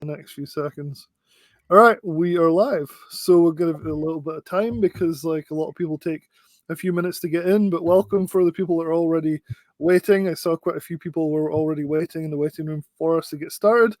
the next few seconds. All right, we are live. So we're going to give it a little bit of time because, like, a lot of people take a few minutes to get in. But welcome for the people that are already waiting. I saw quite a few people were already waiting in the waiting room for us to get started.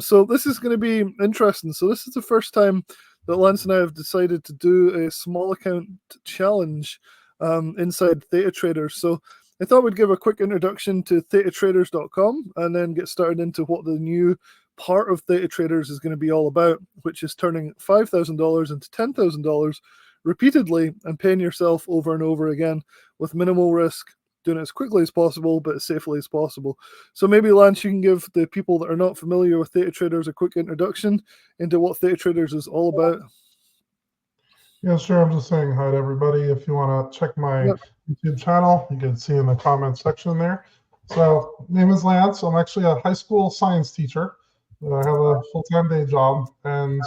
So this is going to be interesting. So this is the first time that Lance and I have decided to do a small account challenge inside Theta Traders. So I thought we'd give a quick introduction to thetatraders.com and then get started into what the new part of Theta Traders is going to be all about, which is turning $5,000 into $10,000 repeatedly and paying yourself over and over again with minimal risk, doing it as quickly as possible but as safely as possible. So maybe, Lance, you can give the people that are not familiar with Theta Traders a quick introduction into what Theta Traders is all about. Yeah, sure. I'm just saying hi to everybody. If you want to check my YouTube channel, you can see in the comments section there. So, name is Lance. I'm actually a high school science teacher. I have a full-time day job, and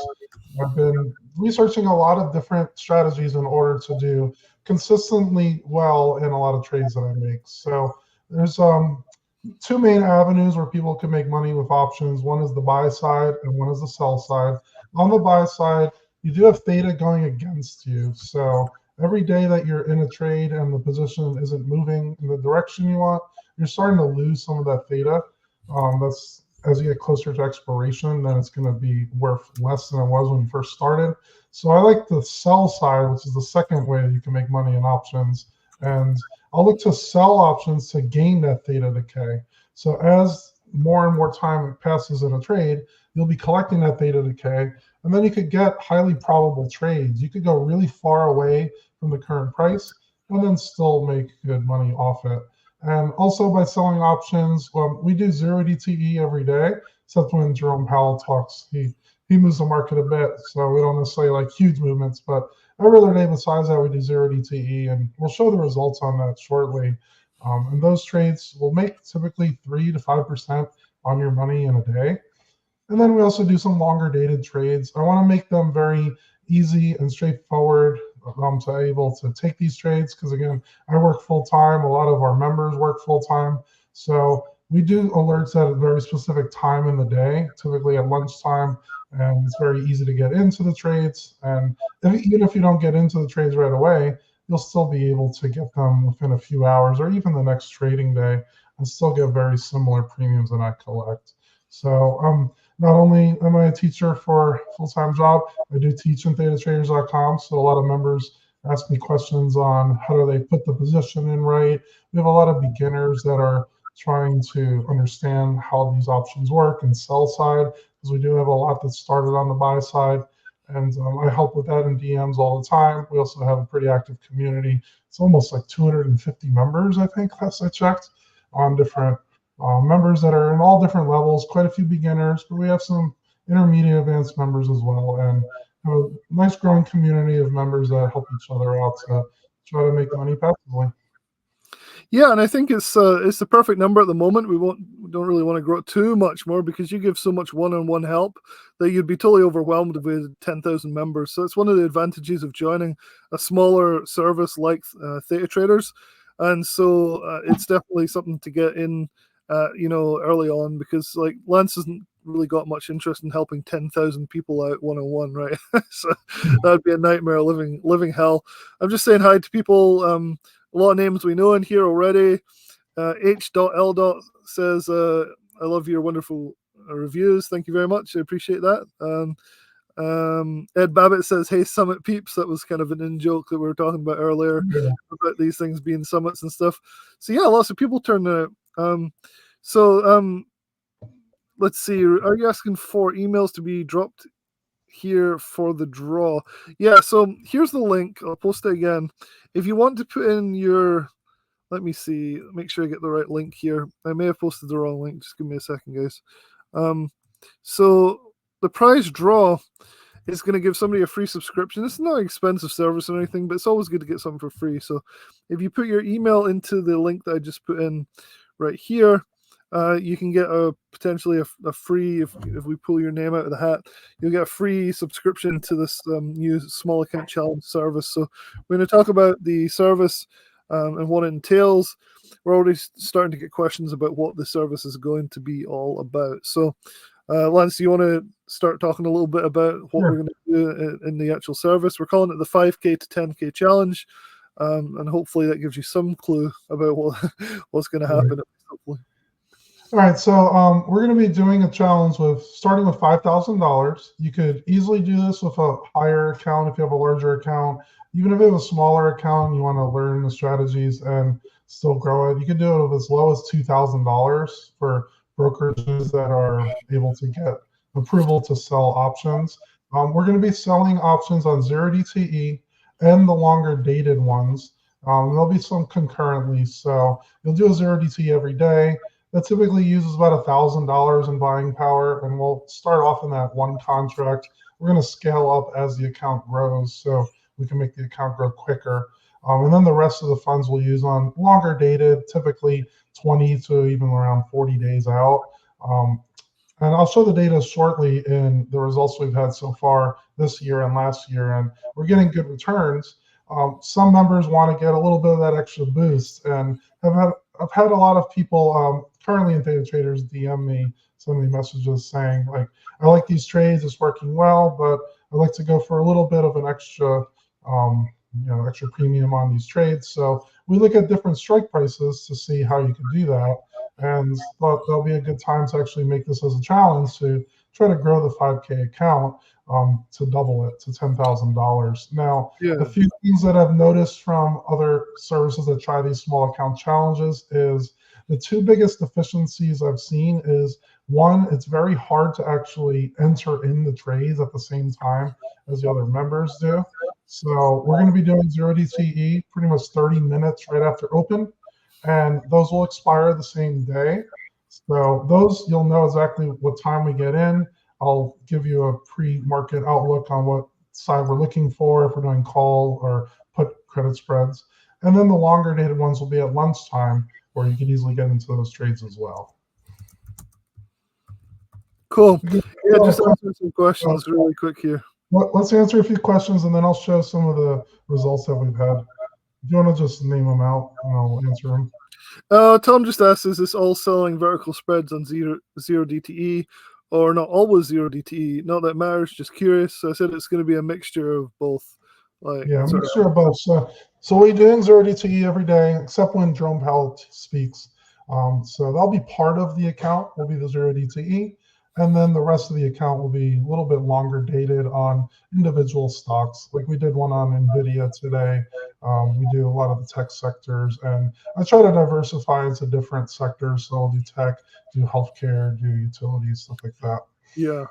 I've been researching a lot of different strategies in order to do consistently well in a lot of trades that I make. So, there's two main avenues where people can make money with options. One is the buy side, and one is the sell side. On the buy side, you do have theta going against you. So every day that you're in a trade and the position isn't moving in the direction you want, you're starting to lose some of that theta. That's as you get closer to expiration, then it's going to be worth less than it was when you first started. So I like the sell side, which is the second way that you can make money in options. And I'll look to sell options to gain that theta decay. So as more and more time passes in a trade, you'll be collecting that theta decay. And then you could get highly probable trades. You could go really far away from the current price and then still make good money off it. And also by selling options, we do 0 DTE every day, except when Jerome Powell talks, he moves the market a bit. So we don't necessarily like huge movements, but every other day besides that, we do 0 DTE, and we'll show the results on that shortly. And those trades will make typically 3 to 5% on your money in a day. And then we also do some longer dated trades. I want to make them very easy and straightforward to able to take these trades because, again, I work full time. A lot of our members work full time. So we do alerts at a very specific time in the day, typically at lunchtime, and it's very easy to get into the trades. And even if you don't get into the trades right away, you'll still be able to get them within a few hours or even the next trading day and still get very similar premiums that I collect. So not only am I a teacher for a full-time job, I do teach in thetatraders.com. So a lot of members ask me questions on how do they put the position in right. We have a lot of beginners that are trying to understand how these options work and sell side, because we do have a lot that started on the buy side. And I help with that in DMs all the time. We also have a pretty active community. It's almost like 250 members, I think, last I checked, on different members that are in all different levels, quite a few beginners, but we have some intermediate advanced members as well, and have a nice growing community of members that help each other out to try to make money passively. Yeah, and I think it's the perfect number at the moment. We don't really want to grow it too much more because you give so much one-on-one help that you'd be totally overwhelmed if we had 10,000 members. So it's one of the advantages of joining a smaller service like Theta Traders, and so it's definitely something to get in, early on, because like Lance hasn't really got much interest in helping 10,000 people out one-on-one, right? So that'd be a nightmare, living hell. I'm just saying hi to people. A lot of names we know in here already. H.L. says, I love your wonderful reviews. Thank you very much. I appreciate that. Ed Babbitt says, hey, Summit peeps. That was kind of an in-joke that we were talking about earlier about these things being summits and stuff. So yeah, lots of people turned out. Let's see. Are you asking for emails to be dropped here for the draw? Yeah, so here's the link. I'll post it again. If you want to put in your, let me see, make sure I get the right link here. I may have posted the wrong link. Just give me a second, guys. So the prize draw is going to give somebody a free subscription. It's not an expensive service or anything, but it's always good to get something for free. So if you put your email into the link that I just put in right here, you can get potentially a free, if we pull your name out of the hat, you'll get a free subscription to this new small account challenge service. So we're going to talk about the service and what it entails. We're already starting to get questions about what the service is going to be all about. So Lance, do you want to start talking a little bit about what we're Sure. going to do in the actual service? We're calling it the 5K to 10K challenge, and hopefully that gives you some clue about what's going to Right. happen. Hopefully. All right, so we're going to be doing a challenge with starting with $5,000. You could easily do this with a higher account if you have a larger account. Even if you have a smaller account and you want to learn the strategies and still grow it, you can do it with as low as $2,000 for brokerages that are able to get approval to sell options. We're going to be selling options on 0DTE and the longer dated ones. There'll be some concurrently, so you'll do a 0DTE every day. That typically uses about $1,000 in buying power, and we'll start off in that one contract. We're going to scale up as the account grows, so we can make the account grow quicker. And then the rest of the funds we'll use on longer dated, typically 20 to even around 40 days out. And I'll show the data shortly in the results we've had so far this year and last year, and we're getting good returns. Some members want to get a little bit of that extra boost, and I've had a lot of people currently in Data Traders DM me some of the messages saying like, I like these trades, it's working well, but I'd like to go for a little bit of an extra, extra premium on these trades. So we look at different strike prices to see how you can do that, and thought that'll be a good time to actually make this as a challenge to try to grow the 5K account to double it to $10,000. Now, Yeah. a few things that I've noticed from other services that try these small account challenges is the two biggest deficiencies I've seen is one, it's very hard to actually enter in the trades at the same time as the other members do. So we're going to be doing 0DTE pretty much 30 minutes right after open, and those will expire the same day. So those, you'll know exactly what time we get in. I'll give you a pre-market outlook on what side we're looking for, if we're doing call or put credit spreads. And then the longer dated ones will be at lunchtime, where you can easily get into those trades as well. Cool. Yeah, just answer some questions really quick here. Let's answer a few questions, and then I'll show some of the results that we've had. If you want to just name them out, and I'll answer them. Tom just asked, is this all selling vertical spreads on zero DTE or not always 0DTE? Not that it matters, just curious. So I said it's going to be a mixture of both. Yeah, a mixture of both. So we're doing 0DTE every day, except when Jerome Powell speaks. So that'll be part of the account, will be the 0DTE. And then the rest of the account will be a little bit longer dated on individual stocks. Like we did one on NVIDIA today. We do a lot of the tech sectors, and I try to diversify into different sectors. So I'll do tech, do healthcare, do utilities, stuff like that. Yeah.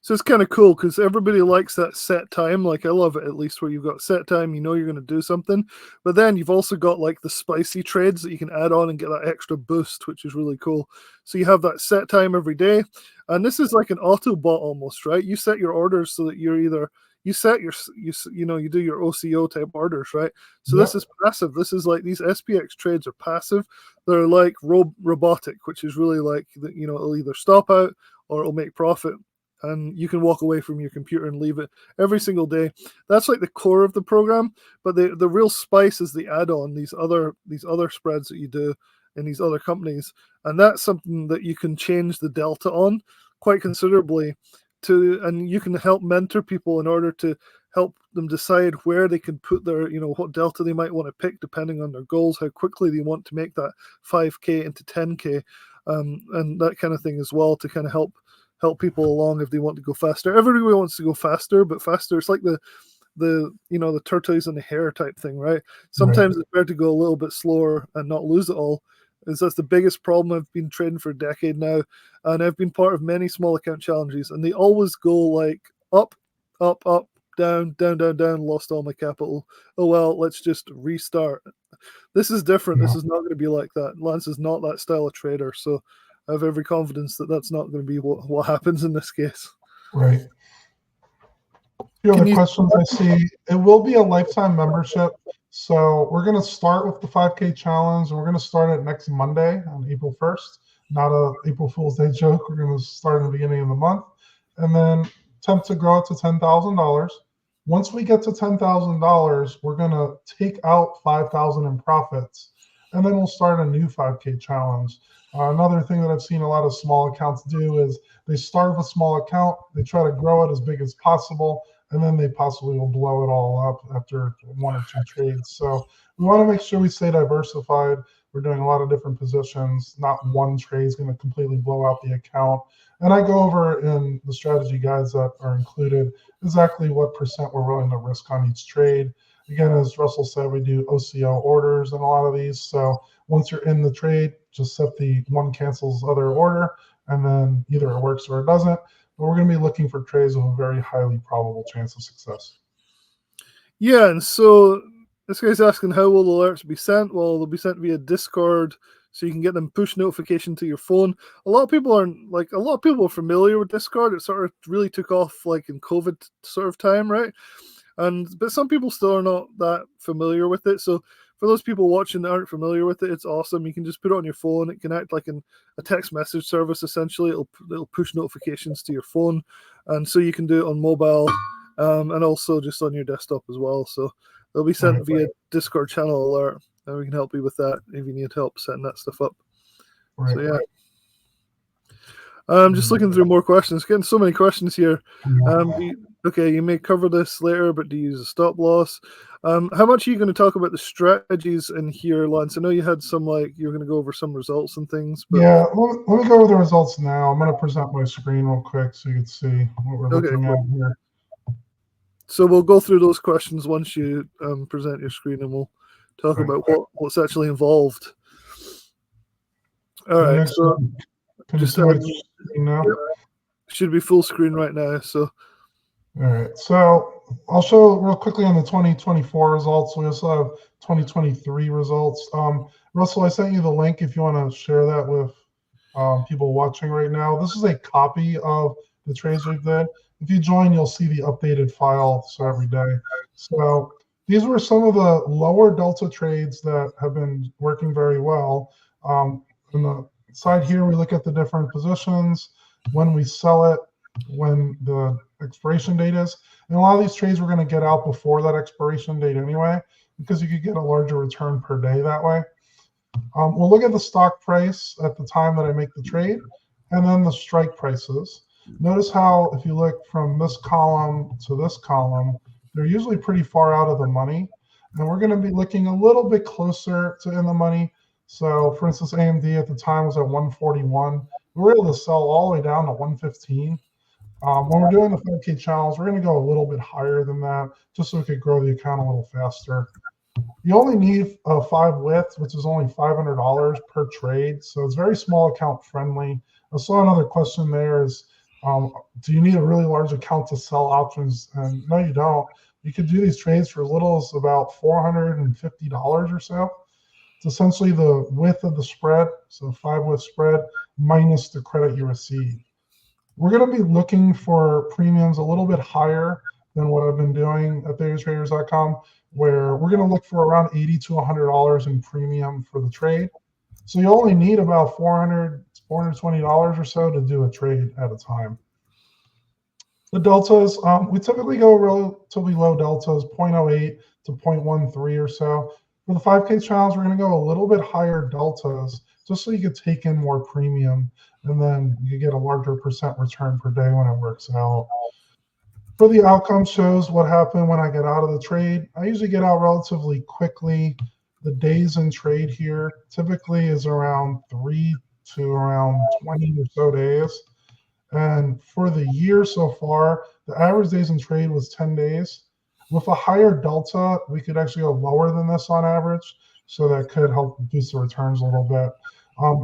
So it's kind of cool because everybody likes that set time. Like I love it, at least where you've got set time, you know you're going to do something. But then you've also got like the spicy trades that you can add on and get that extra boost, which is really cool. So you have that set time every day. And this is like an auto bot almost, right? You set your orders so that you're either you set your you do your OCO type orders, right? So Yep. this is passive. This is like these SPX trades are passive. They're like robotic, which is really like it'll either stop out or it'll make profit, and you can walk away from your computer and leave it every single day. That's like the core of the program, but the real spice is the add-on, these other spreads that you do in these other companies, and that's something that you can change the delta on quite considerably and you can help mentor people in order to help them decide where they can put their, what delta they might want to pick depending on their goals, how quickly they want to make that 5K into 10K, and that kind of thing as well, to kind of help people along if they want to go faster. Everybody wants to go faster, but faster, it's like the tortoise and the hare type thing, right? Sometimes it's better to go a little bit slower and not lose it all. That's the biggest problem. I've been trading for a decade now, and I've been part of many small account challenges, and they always go like up, up, up, down, down, down, down, lost all my capital. Oh well, let's just restart. This is different. This is not going to be like that. Lance is not that style of trader, so I have every confidence that that's not going to be what happens in this case. Right. A few other questions I see. It will be a lifetime membership. So we're going to start with the 5K challenge, and we're going to start it next Monday on April 1st. Not a April Fool's Day joke. We're going to start in the beginning of the month, and then attempt to grow it to $10,000. Once we get to $10,000, we're going to take out $5,000 in profits, and then we'll start a new 5K challenge. Another thing that I've seen a lot of small accounts do is they start with a small account, they try to grow it as big as possible, and then they possibly will blow it all up after one or two trades. So we want to make sure we stay diversified. We're doing a lot of different positions. Not one trade is going to completely blow out the account. And I go over in the strategy guides that are included exactly what percent we're willing to risk on each trade. Again, as Russell said, we do OCO orders in a lot of these. So once you're in the trade, just set the one cancels other order, and then either it works or it doesn't. But we're going to be looking for trades with a very highly probable chance of success. Yeah, and so this guy's asking how will the alerts be sent? Well, they'll be sent via Discord, so you can get them push notification to your phone. A lot of people are familiar with Discord. It sort of really took off like in COVID sort of time, right? But some people still are not that familiar with it. So for those people watching that aren't familiar with it, it's awesome. You can just put it on your phone. It can act like a text message service essentially. It'll push notifications to your phone, and so you can do it on mobile, and also just on your desktop as well. So they'll be sent via Discord channel alert, and we can help you with that if you need help setting that stuff up. Right. So yeah. I'm just looking through more questions. Getting so many questions here. You may cover this later, but do you use a stop loss? How much are you going to talk about the strategies in here, Lance? I know you had some you were going to go over some results and things. But... Yeah, let me go over the results now. I'm going to present my screen real quick so you can see what we're looking at here. So we'll go through those questions once you present your screen, and we'll talk about what's actually involved. All right. So just screen now. Should be full screen right now. So. All right. So I'll show real quickly on the 2024 results. We also have 2023 results. Russell, I sent you the link if you want to share that with people watching right now. This is a copy of the trades we've did. If you join, you'll see the updated file every day. So these were some of the lower delta trades that have been working very well. On the side here, we look at the different positions, when we sell it, when the expiration date is. And a lot of these trades we're going to get out before that expiration date anyway, because you could get a larger return per day that way. We'll look at the stock price at the time that I make the trade, and then the strike prices. Notice how if you look from this column to this column, they're usually pretty far out of the money. And we're going to be looking a little bit closer to in the money. So for instance, AMD at the time was at 141. We were able to sell all the way down to 115. When we're doing the 5K channels, we're going to go a little bit higher than that, just so we could grow the account a little faster. You only need 5 width, which is only $500 per trade. So it's very small account friendly. I saw another question there is, do you need a really large account to sell options? And no, you don't. You could do these trades for as little as about $450 or so. It's essentially the width of the spread, so 5 width spread, minus the credit you receive. We're going to be looking for premiums a little bit higher than what I've been doing at daytraders.com, where we're going to look for around $80 to $100 in premium for the trade. So you only need about $400, $420 or so to do a trade at a time. The deltas, we typically go relatively low deltas, 0.08 to 0.13 or so. For the 5K channels, we're going to go a little bit higher deltas, just so you could take in more premium, and then you get a larger percent return per day when it works out. For the outcome shows what happened when I get out of the trade. I usually get out relatively quickly. The days in trade here typically is around 3 to around 20 or so days. And for the year so far, the average days in trade was 10 days. With a higher delta, we could actually go lower than this on average. So that could help boost the returns a little bit.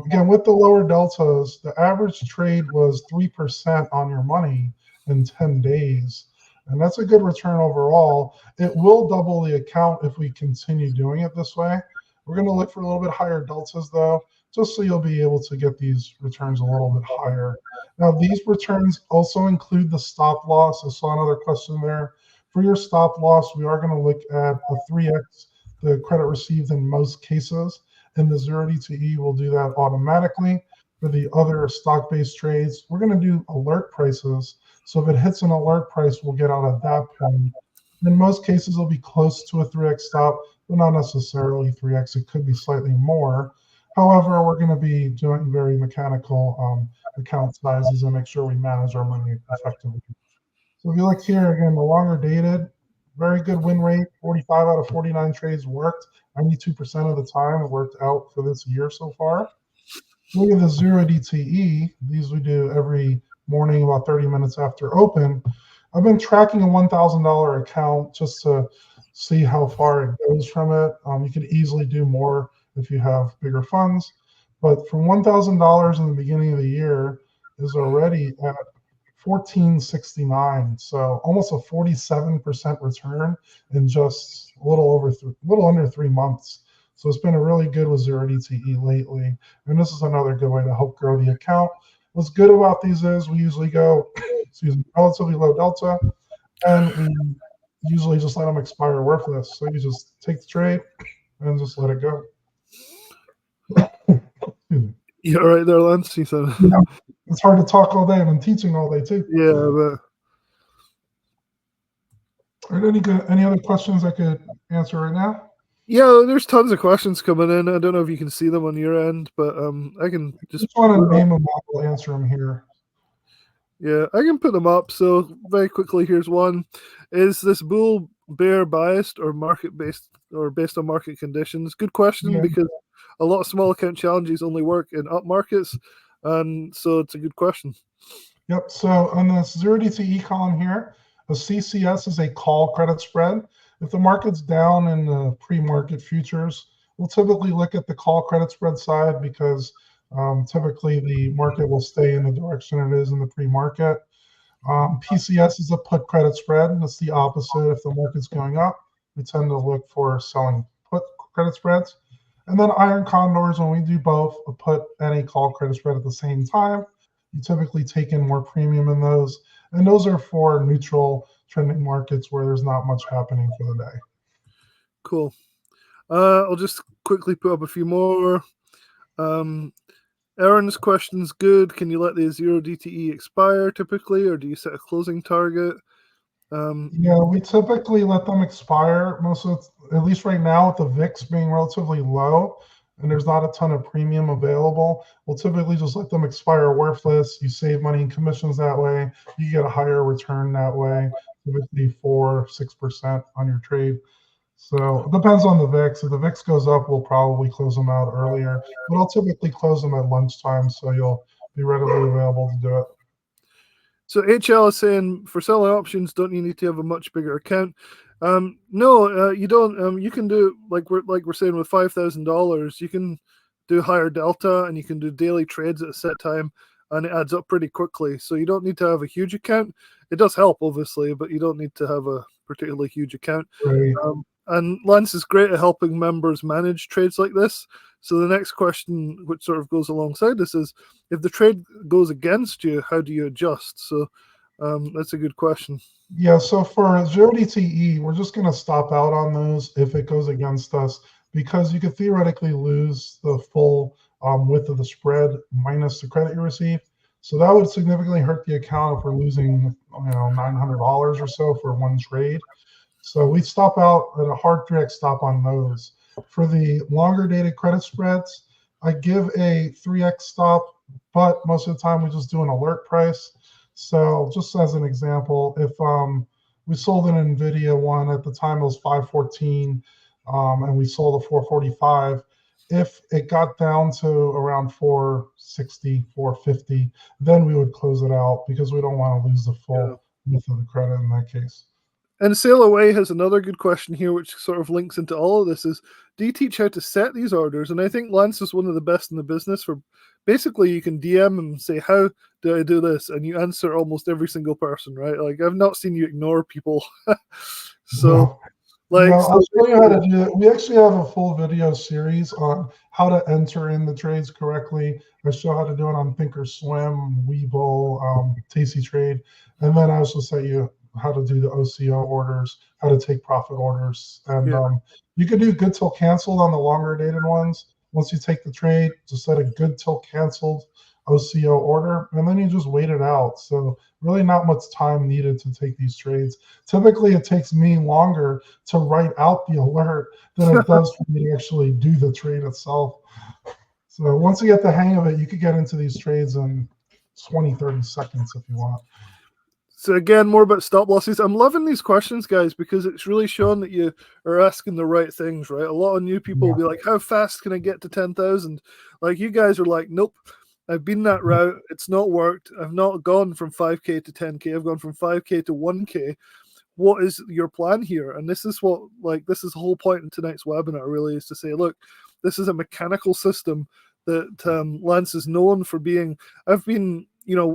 Again, with the lower deltas, the average trade was 3% on your money in 10 days. And that's a good return overall. It will double the account if we continue doing it this way. We're going to look for a little bit higher deltas, though, just so you'll be able to get these returns a little bit higher. Now, these returns also include the stop loss. I saw another question there. For your stop loss, we are going to look at a 3x the credit received in most cases. And the 0DTE will do that automatically. For the other stock-based trades, we're going to do alert prices. So if it hits an alert price, we'll get out at that point. In most cases, it'll be close to a 3x stop, but not necessarily 3x. It could be slightly more. However, we're going to be doing very mechanical account sizes and make sure we manage our money effectively. So if you look here, again, the longer dated, very good win rate, 45 out of 49 trades worked. 92% of the time it worked out for this year so far. Look at the 0 DTE. These we do every morning about 30 minutes after open. I've been tracking a $1,000 account just to see how far it goes from it. You could easily do more if you have bigger funds. But from $1,000 in the beginning of the year is already at 1469, so almost a 47% return in just a little under 3 months. So it's been a really good with 0 DTE lately, and this is another good way to help grow the account. What's good about these is we usually go, excuse me, relatively low delta, and we usually just let them expire worthless. So you just take the trade and just let it go. You're right there, Lance. He said. Yeah, it's hard to talk all day. I've been teaching all day too. Yeah, but Are there any other questions I could answer right now? yeah, there's tons of questions coming in. I don't know if you can see them on your end, but I can just want to name them. I'll answer them here. Yeah, I can put them up. So very quickly, here's one: is this bull bear biased or market based or based on market conditions? Good question, because a lot of small account challenges only work in up markets, and so it's a good question. Yep. So on this 0 DTE column here, a CCS is a call credit spread. If the market's down in the pre-market futures, we'll typically look at the call credit spread side because typically the market will stay in the direction it is in the pre-market. PCS is a put credit spread, and it's the opposite. If the market's going up, we tend to look for selling put credit spreads. And then iron condors, when we do both a put and a call credit spread at the same time, you typically take in more premium in those. And those are for neutral trending markets where there's not much happening for the day. Cool. I'll just quickly put up a few more. Aaron's question's good. Can you let the 0 DTE expire typically, or do you set a closing target? Yeah, we typically let them expire. At least right now, with the VIX being relatively low and there's not a ton of premium available, we'll typically just let them expire worthless. You save money in commissions that way. You get a higher return that way, typically 4-6% on your trade. So it depends on the VIX. If the VIX goes up, we'll probably close them out earlier, but I'll typically close them at lunchtime, so you'll be readily available to do it. So HL is saying, for selling options, don't you need to have a much bigger account? No, you don't. You can do like we're saying with $5,000, you can do higher delta and you can do daily trades at a set time, and it adds up pretty quickly. So you don't need to have a huge account. It does help, obviously, but you don't need to have a particularly huge account. Right. And Lance is great at helping members manage trades like this. So the next question, which sort of goes alongside this, is if the trade goes against you, how do you adjust? So that's a good question. Yeah, so for 0 DTE, we're just going to stop out on those if it goes against us, because you could theoretically lose the full width of the spread minus the credit you receive. So that would significantly hurt the account if we're losing, $900 or so for one trade. So we stop out at a hard 3x stop on those. For the longer dated credit spreads, I give a 3x stop, but most of the time we just do an alert price. So just as an example, if we sold an NVIDIA one at the time, it was 514, and we sold a 445. If it got down to around 460, 450, then we would close it out because we don't want to lose the full width of the credit in that case. And Sail Away has another good question here, which sort of links into all of this: is do you teach how to set these orders? And I think Lance is one of the best in the business for basically you can DM him and say, how do I do this? And you answer almost every single person, right? Like I've not seen you ignore people. So I'll show you how to do it. We actually have a full video series on how to enter in the trades correctly. I show how to do it on Thinkorswim, Webull, Tasty Trade, and then I also show you how to do the OCO orders, how to take profit orders, and you can do good till canceled on the longer dated ones. Once you take the trade, just set a good till canceled OCO order, and then you just wait it out. So really not much time needed to take these trades. Typically, it takes me longer to write out the alert than it does for me to actually do the trade itself. So once you get the hang of it, you could get into these trades in 20, 30 seconds if you want. So again, more about stop losses. I'm loving these questions, guys, because it's really showing that you are asking the right things, right? A lot of new people will be like, "How fast can I get to 10,000?" Like you guys are like, "Nope, I've been that route. It's not worked. I've not gone from 5K to 10K. I've gone from 5K to 1K. What is your plan here?" And this is what, like, this is the whole point in tonight's webinar, really, is to say, look, this is a mechanical system that Lance is known for being. I've been,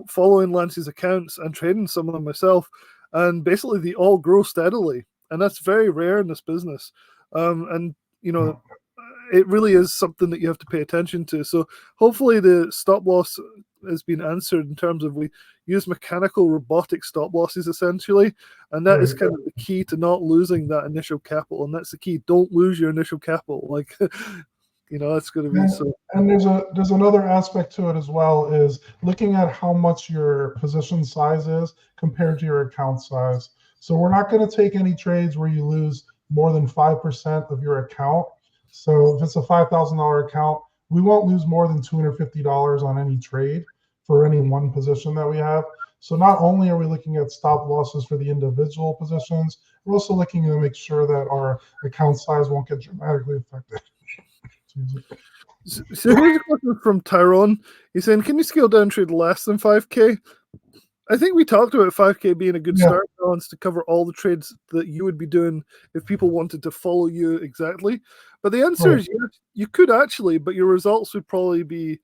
following Lance's accounts and trading some of them myself, and basically they all grow steadily, and that's very rare in this business. And it really is something that you have to pay attention to. So hopefully the stop loss has been answered in terms of we use mechanical robotic stop losses essentially, and that is kind of the key to not losing that initial capital, and that's the key. Don't lose your initial capital. Like that's going to be so. And there's another aspect to it as well, is looking at how much your position size is compared to your account size. So we're not going to take any trades where you lose more than 5% of your account. So if it's a $5,000 account, we won't lose more than $250 on any trade for any one position that we have. So not only are we looking at stop losses for the individual positions, we're also looking to make sure that our account size won't get dramatically affected. So here's a question from Tyrone. He's saying, can you scale down trade less than 5K? I think we talked about 5K being a good start balance to cover all the trades that you would be doing if people wanted to follow you exactly. But the answer is yes, you could actually, but your results would probably be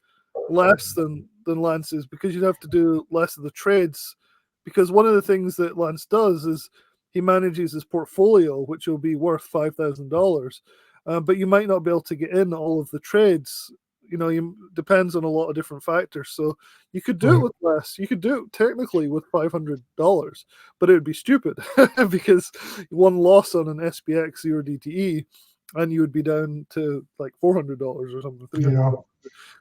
less than Lance's, because you'd have to do less of the trades. Because one of the things that Lance does is he manages his portfolio, which will be worth $5,000. But you might not be able to get in all of the trades. Depends on a lot of different factors. So you could do it with less. You could do it technically with $500, but it would be stupid because one loss on an SPX or DTE, and you would be down to like $400 or something. $300.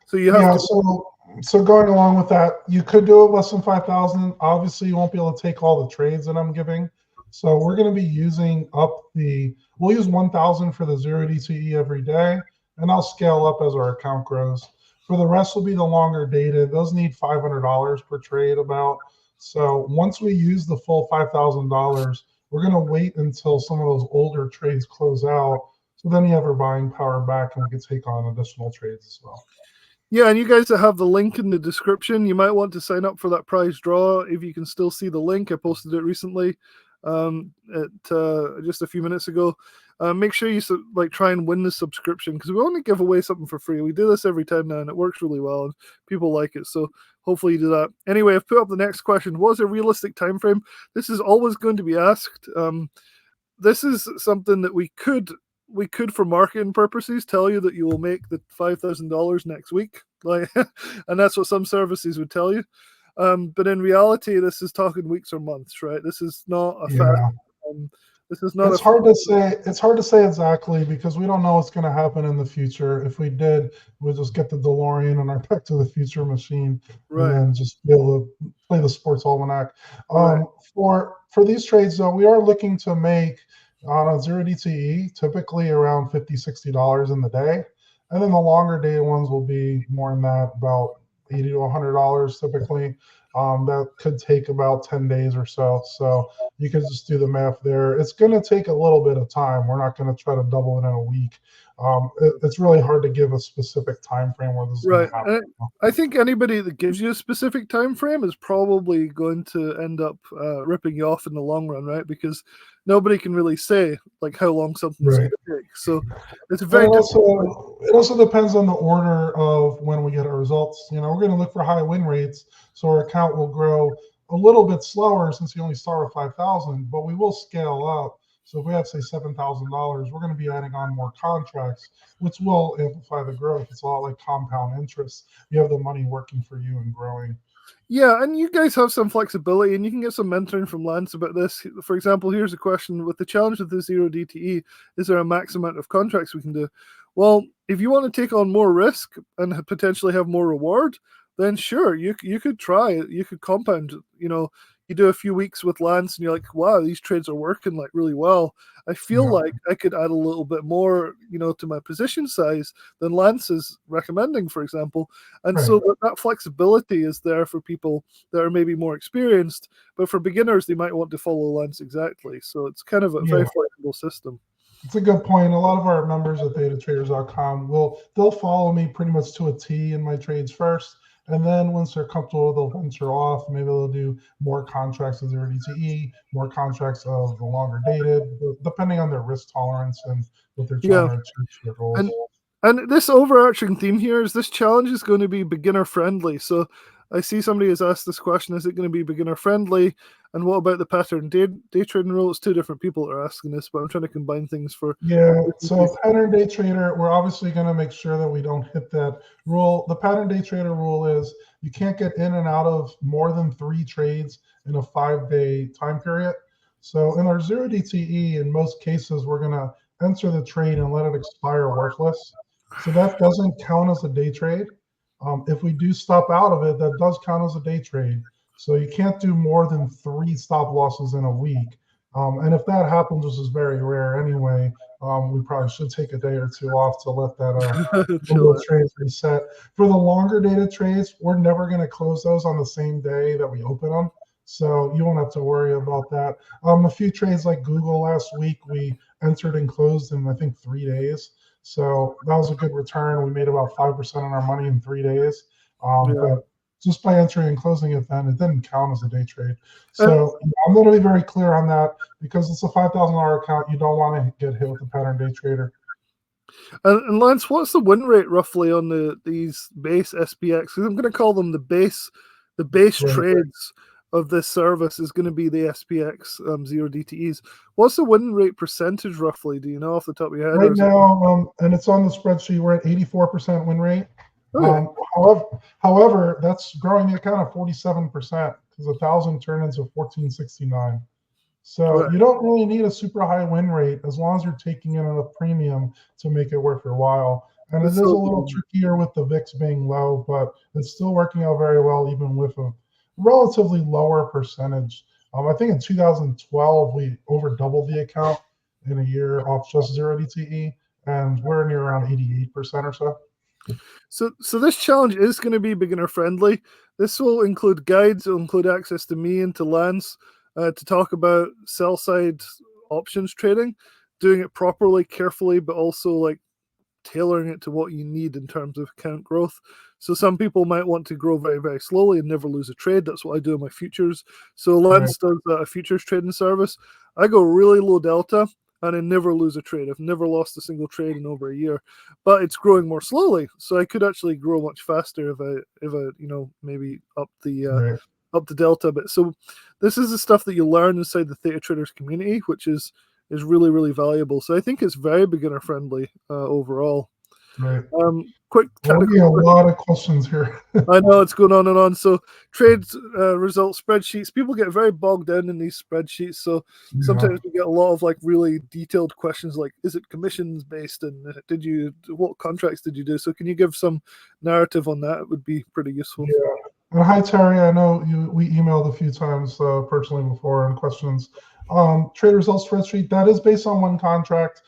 So you have to. So going along with that, you could do it less than 5,000. Obviously, you won't be able to take all the trades that I'm giving. So we're going to be using we'll use 1,000 for the 0 DTE every day, and I'll scale up as our account grows. For the rest will be the longer dated. Those need $500 per trade about. So once we use the full $5,000, we're going to wait until some of those older trades close out. So then you have our buying power back, and we can take on additional trades as well. Yeah, and you guys that have the link in the description, you might want to sign up for that prize draw if you can still see the link. I posted it recently, just a few minutes ago. Make sure you try and win the subscription, because we only give away something for free. We do this every time now, and it works really well, and people like it. So hopefully you do that. Anyway, I've put up the next question. What is a realistic time frame? This is always going to be asked. This is something that we could, for marketing purposes, tell you that you will make the $5,000 next week, and that's what some services would tell you. But in reality, this is talking weeks or months, right? This is not a fast. This is not. It's hard to say. It's hard to say exactly, because we don't know what's going to happen in the future. If we did, we'll just get the DeLorean and our Back to the Future machine, and then just be able to play the sports almanac. For these trades, though, we are looking to make on a 0 DTE typically around $50, $60 in the day, and then the longer day ones will be more in that, about $80 to $100 typically. That could take about 10 days or so. So you can just do the math there. It's going to take a little bit of time. We're not going to try to double it in a week. It's really hard to give a specific time frame where this is going to happen. I think anybody that gives you a specific time frame is probably going to end up ripping you off in the long run, right? Because nobody can really say how long something's going to take. So it's very difficult. It also depends on the order of when we get our results. We're going to look for high win rates, so our account will grow a little bit slower since you only start with 5,000, but we will scale up. So if we have, say, $7,000, we're going to be adding on more contracts, which will amplify the growth. It's a lot like compound interest. You have the money working for you and growing. Yeah, and you guys have some flexibility, and you can get some mentoring from Lance about this. For example, here's a question: with the challenge of the 0 DTE, is there a max amount of contracts we can do? Well, if you want to take on more risk and potentially have more reward, then sure, you could try it. You could compound, you do a few weeks with Lance and you're like, wow, these trades are working like really well. I feel Yeah. like I could add a little bit more, to my position size than Lance is recommending, for example. And Right. so that flexibility is there for people that are maybe more experienced, but for beginners, they might want to follow Lance exactly. So it's kind of a very Yeah. flexible system. It's a good point. A lot of our members at datatraders.com they'll follow me pretty much to a T in my trades first. And then once they're comfortable, they'll venture off. Maybe they'll do more contracts of 0DTE, more contracts of the longer dated, depending on their risk tolerance and what they're trying Yeah. to achieve for their goals. And And this overarching theme here is this challenge is going to be beginner friendly. So I see somebody has asked this question: is it going to be beginner friendly? And what about the pattern day trading rule? It's two different people that are asking this, but I'm trying to combine things for Yeah, efficiency. so pattern day trader, we're obviously going to make sure that we don't hit that rule. The pattern day trader rule is you can't get in and out of more than 3 trades in a 5-day time period. So in our 0DTE, in most cases, we're going to enter the trade and let it expire worthless. So that doesn't count as a day trade. If we do stop out of it, that does count as a day trade. So you can't do more than 3 stop losses in a week. And if that happens, which is very rare anyway, we probably should take a day or two off to let that Chill window of out. trades reset. For the longer dated trades, we're never going to close those on the same day that we open them. So you won't have to worry about that. A few trades like Google last week, we entered and closed in, I think, 3 days. So that was a good return. We made about 5% on our money in 3 days. Yeah. But just by entering and closing it, then it didn't count as a day trade. And, So I'm going to be very clear on that because it's a $5,000 account. You don't want to get hit with a pattern day trader. and Lance, what's the win rate roughly on these base SPX? 'Cause I'm going to call them the base Right. trades of this service is going to be the SPX 0DTEs. What's the win rate percentage roughly? Do you know off the top of your head, or Right is it? now, and it's on the spreadsheet, we're at 84% win rate. Okay. However, that's growing the account at 47% because 1,000 turn into 1469. So Right. you don't really need a super high win rate as long as you're taking in enough premium to make it worth your while. And it That's is a so little good. trickier with the VIX being low, but it's still working out very well, even with a relatively lower percentage. I think in 2012, we over doubled the account in a year off just 0DTE, and we're near around 88% or so. So this challenge is going to be beginner friendly. This will include guides. It'll include access to me and to Lance to talk about sell side options trading, doing it properly, carefully, but also like tailoring it to what you need in terms of account growth. So some people might want to grow very, very slowly and never lose a trade. That's what I do in my futures. So Right, Lance does a futures trading service. I go really low delta and I never lose a trade. I've never lost a single trade in over a year, but it's growing more slowly. So I could actually grow much faster if I maybe right, up the delta a bit. So this is the stuff that you learn inside the Theta Traders community, which is really, really valuable. So I think it's very beginner friendly overall. right. Quick There'll be technical a question. lot of questions here. I know it's going on and on. So trades result spreadsheets. People get very bogged down in these spreadsheets. So Yeah. sometimes we get a lot of like really detailed questions like, is it commissions based, and what contracts did you do? So can you give some narrative on that? It would be pretty useful. Yeah. And hi, Terry. I know we emailed a few times personally before on questions. Trade results spreadsheet, that is based on one contract.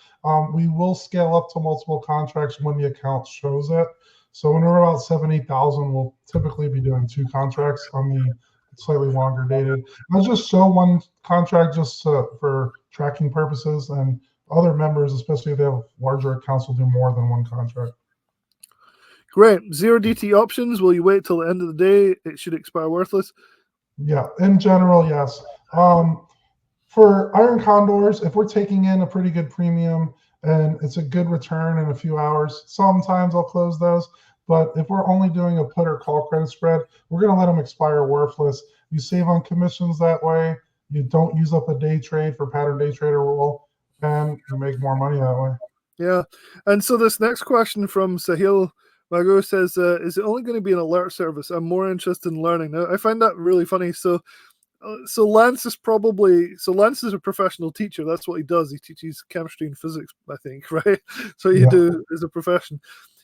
We will scale up to multiple contracts when the account shows it. So when we're about 7, 8,000, we'll typically be doing 2 contracts on the slightly longer dated. I'll just show one contract just for tracking purposes, and other members, especially if they have larger accounts, will do more than one contract. Great. Zero DT options. Will you wait till the end of the day? It should expire worthless. Yeah, in general, yes. For iron condors, if we're taking in a pretty good premium and it's a good return in a few hours, sometimes I'll close those. But if we're only doing a put or call credit spread, we're going to let them expire worthless. You save on commissions that way. You don't use up a day trade for pattern day trader rule, and you make more money that way. Yeah. And so this next question from Sahil Mago says, is it only going to be an alert service? I'm more interested in learning. Now, I find that really funny. So Lance is a professional teacher. That's what he does. He teaches chemistry and physics, I think, right? So you Yeah. do as a profession.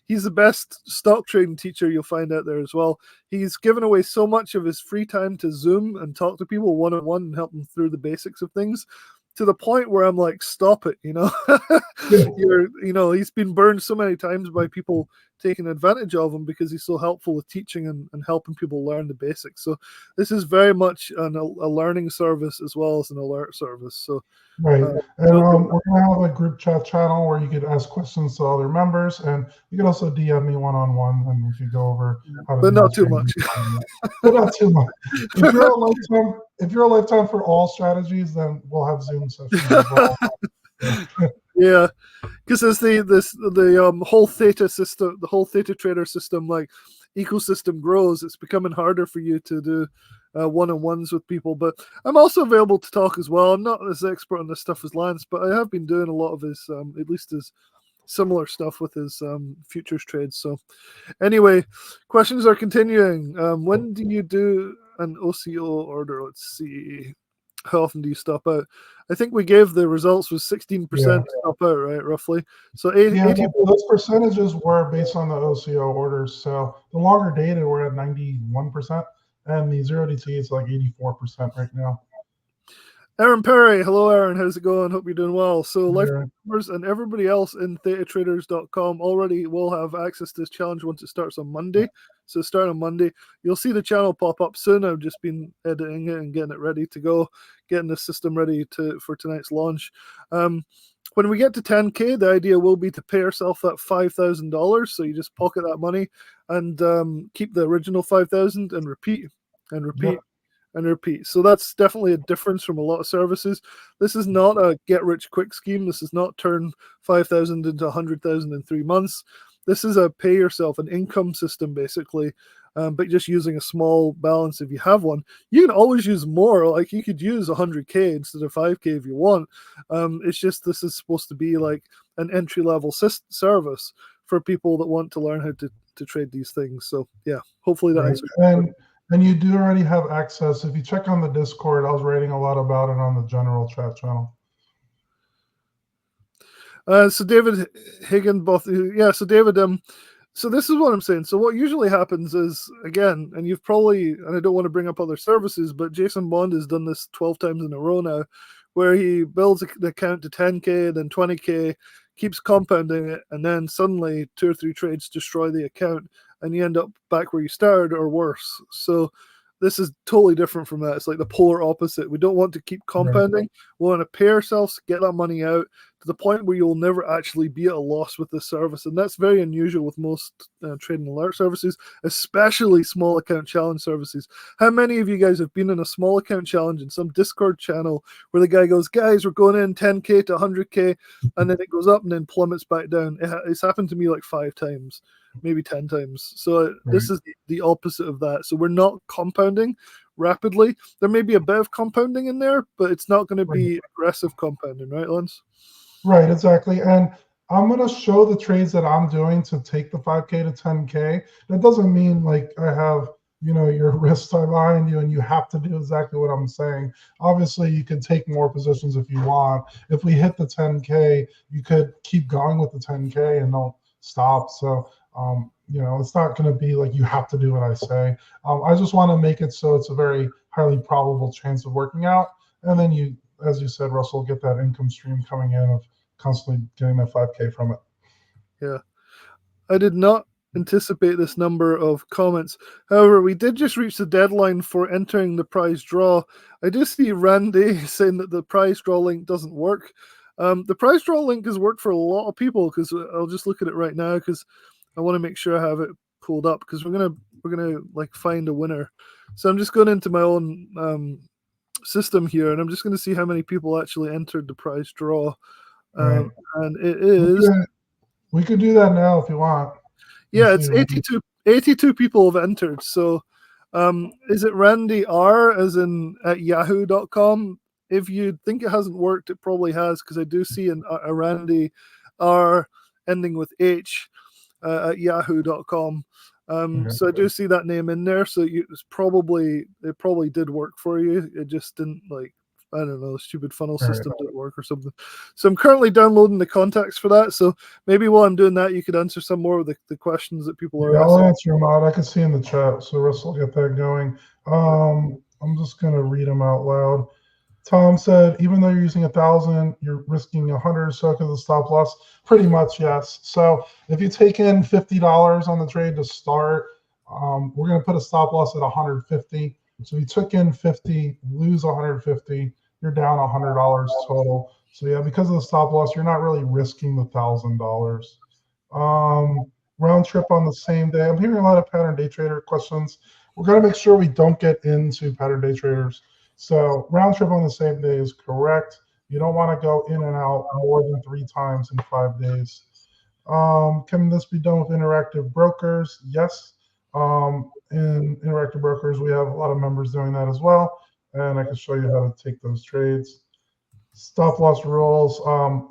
he's the best stock trading teacher you'll find out there as well. He's given away so much of his free time to Zoom and talk to people one-on-one and help them through the basics of things, to the point where I'm like, stop it, he's been burned so many times by people taking advantage of him because he's so helpful with teaching and helping people learn the basics. So this is very much a learning service as well as an alert service. So Right. And don't we're going to have a group chat channel where you could ask questions to other members, and you can also DM me one-on-one, and we could go over how to but do not this too training. much. But not too much. If you're a lifetime for all strategies, then we'll have Zoom sessions as well. Yeah, because as the whole theta system, the whole theta trader system, like ecosystem grows, it's becoming harder for you to do one-on-ones with people. But I'm also available to talk as well. I'm not as expert on this stuff as Lance, but I have been doing a lot of his, at least his similar stuff with his futures trades. So anyway, questions are continuing. When do you do an OCO order? Let's see. How often do you stop out? I think we gave the results was 16% stop out, right? Roughly. So 80. Those percentages were based on the OCO orders. So the longer dated, we're at 91%, and the 0DT is like 84% right now. Aaron Perry, hello Aaron, how's it going? Hope you're doing well. So lifetime members and everybody else in thetatraders.com already will have access to this challenge once it starts on Monday. So starting on Monday, you'll see the channel pop up soon. I've just been editing it and getting it ready to go, getting the system ready for tonight's launch. When we get to 10K, the idea will be to pay yourself that $5,000. So you just pocket that money and keep the original 5,000 and repeat and repeat. Yep. And repeat. So that's definitely a difference from a lot of services. This is not a get-rich-quick scheme. This is not turn 5,000 into 100,000 in 3 months. This is a pay yourself, an income system, basically, but just using a small balance if you have one. You can always use more. Like you could use 100K instead of 5K if you want. It's just this is supposed to be like an entry-level service for people that want to learn how to trade these things. So yeah, hopefully that answers your question. And you do already have access. If you check on the Discord, I was writing a lot about it on the general chat channel. So David Higginbotham, yeah. So David, so this is what I'm saying. So what usually happens is, again, and you've probably, and I don't want to bring up other services, but Jason Bond has done this 12 times in a row now, where he builds the account to 10K, then 20K, keeps compounding it, and then suddenly 2 or 3 trades destroy the account, and you end up back where you started or worse. So this is totally different from that. It's like the polar opposite. We don't want to keep compounding. Right. We want to pay ourselves, get that money out to the point where you'll never actually be at a loss with this service. And that's very unusual with most trading alert services, especially small account challenge services. How many of you guys have been in a small account challenge in some Discord channel where the guy goes, guys, we're going in 10K to 100K, and then it goes up and then plummets back down? It's happened to me like 5 times. Maybe 10 times. So this is the opposite of that. So we're not compounding rapidly. There may be a bit of compounding in there, but it's not going to be aggressive compounding, right, Lance? Right, exactly. And I'm going to show the trades that I'm doing to take the 5K to 10K. That doesn't mean like I have, your wrists are behind you and you have to do exactly what I'm saying. Obviously, you can take more positions if you want. If we hit the 10K, you could keep going with the 10K and don't stop. So it's not going to be like you have to do what I say. I just want to make it so it's a very highly probable chance of working out. And then you, as you said, Russell, get that income stream coming in of constantly getting that 5K from it. Yeah. I did not anticipate this number of comments. However, we did just reach the deadline for entering the prize draw. I do see Randy saying that the prize draw link doesn't work. The prize draw link has worked for a lot of people, because I'll just look at it right now because I want to make sure I have it pulled up, because we're gonna like find a winner. So I'm just going into my own system here, and I'm just going to see how many people actually entered the prize draw. And it is. We could do that now if you want. Yeah, it's 82 people have entered. So is it Randy R as in at yahoo.com? If you think it hasn't worked, it probably has, because I do see a Randy R ending with H at yahoo.com. So I do see that name in there. So it probably did work for you. It just didn't I don't know, stupid funnel All right. system didn't work or something. So I'm currently downloading the contacts for that. So maybe while I'm doing that, you could answer some more of the questions that people are Yeah, I'll asking. answer them out. I can see in the chat, so Russ will get that going. I'm just gonna read them out loud. Tom said, even though you're using 1,000, you're risking 100 or so because of the stop loss. Pretty much, yes. So if you take in $50 on the trade to start, we're going to put a stop loss at 150. So you took in 50, lose 150, you're down $100 total. So yeah, because of the stop loss, you're not really risking the $1,000. Round trip on the same day. I'm hearing a lot of pattern day trader questions. We're going to make sure we don't get into pattern day traders. So round trip on the same day is correct. You don't want to go in and out more than 3 times in 5 days. Can this be done with interactive brokers? Yes. In interactive brokers, we have a lot of members doing that as well. And I can show you how to take those trades. Stop loss rules.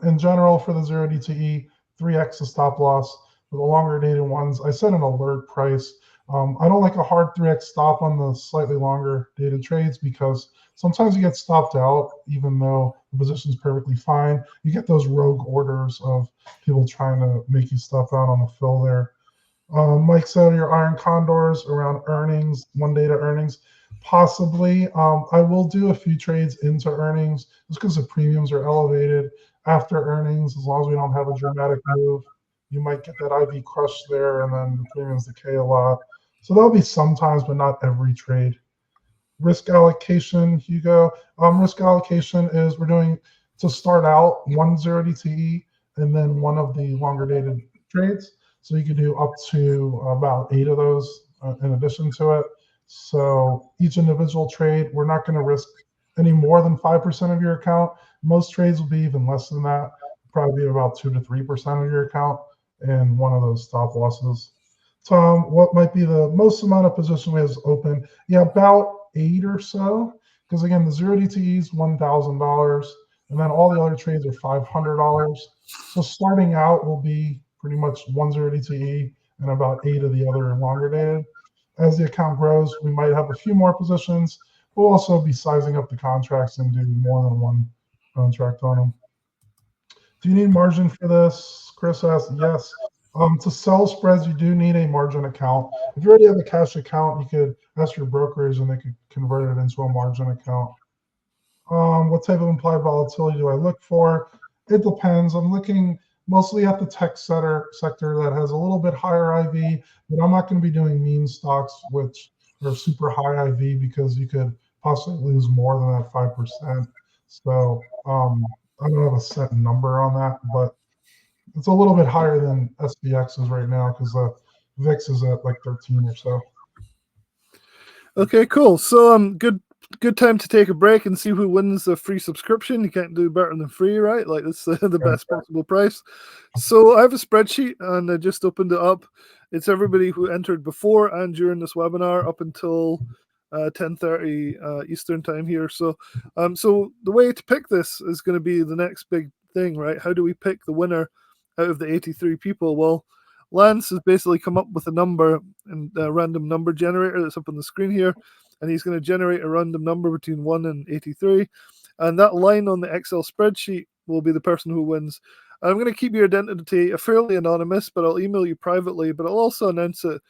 In general, for the 0 DTE, 3x the stop loss. For the longer dated ones, I set an alert price. I don't like a hard 3x stop on the slightly longer dated trades because sometimes you get stopped out even though the position is perfectly fine. You get those rogue orders of people trying to make you stop out on the fill there. Mike said your iron condors around earnings, one day to earnings. Possibly. I will do a few trades into earnings just because the premiums are elevated after earnings. As long as we don't have a dramatic move, you might get that IV crush there and then the premiums decay a lot. So there'll be sometimes, but not every trade. Risk allocation, Hugo. Risk allocation is we're doing to start out 1 0 DTE and then one of the longer dated trades. So you could do up to about 8 of those in addition to it. So each individual trade, we're not going to risk any more than 5% of your account. Most trades will be even less than that, probably be about 2 to 3% of your account and one of those stop losses. Tom, what might be the most amount of position we have open? Yeah, about 8 or so. Because again, the 0 DTE is $1,000, and then all the other trades are $500. So starting out will be pretty much 1 0 DTE and about 8 of the other longer dated. As the account grows, we might have a few more positions. We'll also be sizing up the contracts and do more than one contract on them. Do you need margin for this? Chris asked, yes. To sell spreads, you do need a margin account. If you already have a cash account, you could ask your brokers and they could convert it into a margin account. What type of implied volatility do I look for? It depends. I'm looking mostly at the tech sector that has a little bit higher IV, but I'm not going to be doing meme stocks, which are super high IV because you could possibly lose more than that 5%. So I don't have a set number on that, but it's a little bit higher than SPX is right now because the VIX is at like 13 or so. Okay, cool. So good time to take a break and see who wins the free subscription. You can't do better than free, right? Like that's the best possible price. So I have a spreadsheet and I just opened it up. It's everybody who entered before and during this webinar up until 10:30 Eastern time here. So so the way to pick this is going to be the next big thing, right? How do we pick the winner out of the 83 people? Well, Lance has basically come up with a number and a random number generator that's up on the screen here, and he's going to generate a random number between 1 and 83, and that line on the Excel spreadsheet will be the person who wins. And I'm going to keep your identity fairly anonymous, but I'll email you privately, but I'll also announce it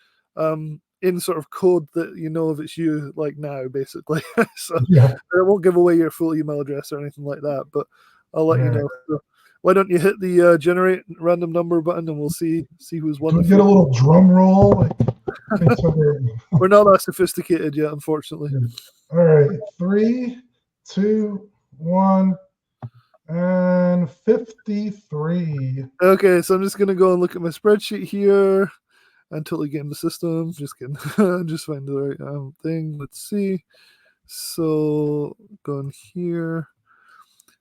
in sort of code that you know if it's you, like now, basically. So Yeah. I won't give away your full email address or anything like that, but I'll let you know. So why don't you hit the generate random number button and we'll see who's won. Can we get a little drum roll? We're not that sophisticated yet, unfortunately. All right, 3, 2, 1, and 53. Okay, so I'm just gonna go and look at my spreadsheet here until I get in the system. Just kidding. Just find the right thing. Let's see. So going here.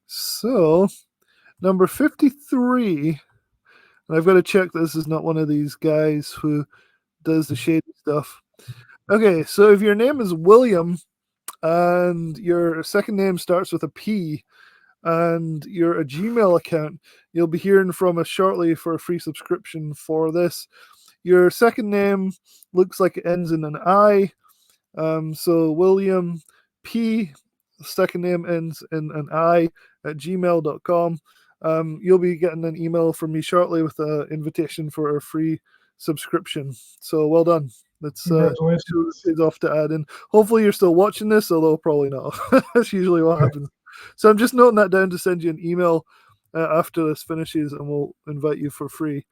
So number 53. And I've got to check this is not one of these guys who does the shady stuff. Okay, so if your name is William and your second name starts with a P and you're a Gmail account, you'll be hearing from us shortly for a free subscription for this. Your second name looks like it ends in an I. So William P second name ends in an I at gmail.com. You'll be getting an email from me shortly with an invitation for a free subscription. So well done. That's Congratulations. pays off to add in. Hopefully you're still watching this, although probably not. That's usually what happens. So I'm just noting that down to send you an email after this finishes, and we'll invite you for free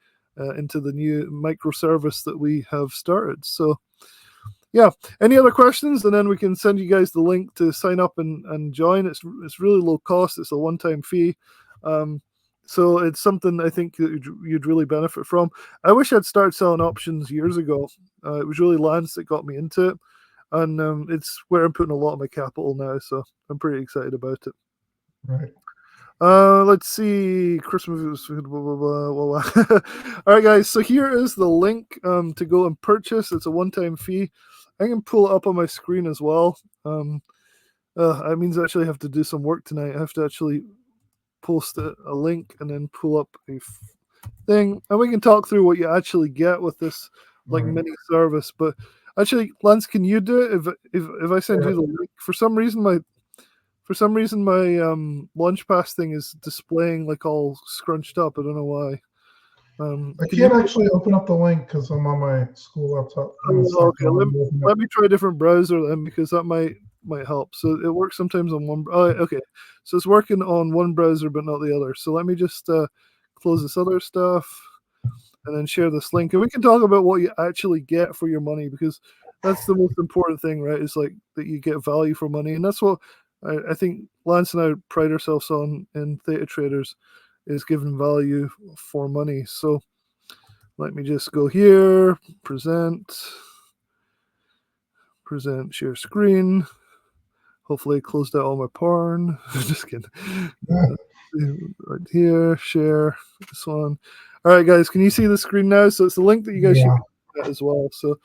into the new microservice that we have started. So yeah, any other questions? And then we can send you guys the link to sign up and join. It's really low cost. It's a one-time fee. So it's something I think that you'd really benefit from. I wish I'd started selling options years ago. It was really Lance that got me into it, and it's where I'm putting a lot of my capital now. So I'm pretty excited about it. Right. Let's see. Christmas. Blah, blah, blah, blah. All right, guys. So here is the link to go and purchase. It's a one-time fee. I can pull it up on my screen as well. That means I actually have to do some work tonight. I have to actually post a link and then pull up a thing, and we can talk through what you actually get with this like Right. mini service. But actually, Lance, can you do it if I send you the link? For some reason, my launch pass thing is displaying like all scrunched up. I don't know why. I Can you? can't actually open up the link because I'm on my school laptop and it's Oh, not okay, going to open let up. me try a different browser then, because that might help. So it works sometimes on one. Oh, okay, so it's working on one browser but not the other. So let me just close this other stuff and then share this link, and we can talk about what you actually get for your money, because that's the most important thing, right? Is like that you get value for money, and that's what I think Lance and I pride ourselves on in Theta Traders, is giving value for money. So let me just go here, present, share screen. Hopefully I closed out all my porn. Just kidding. Right here, share this one. All right, guys, can you see the screen now? So it's the link that you guys should get as well. So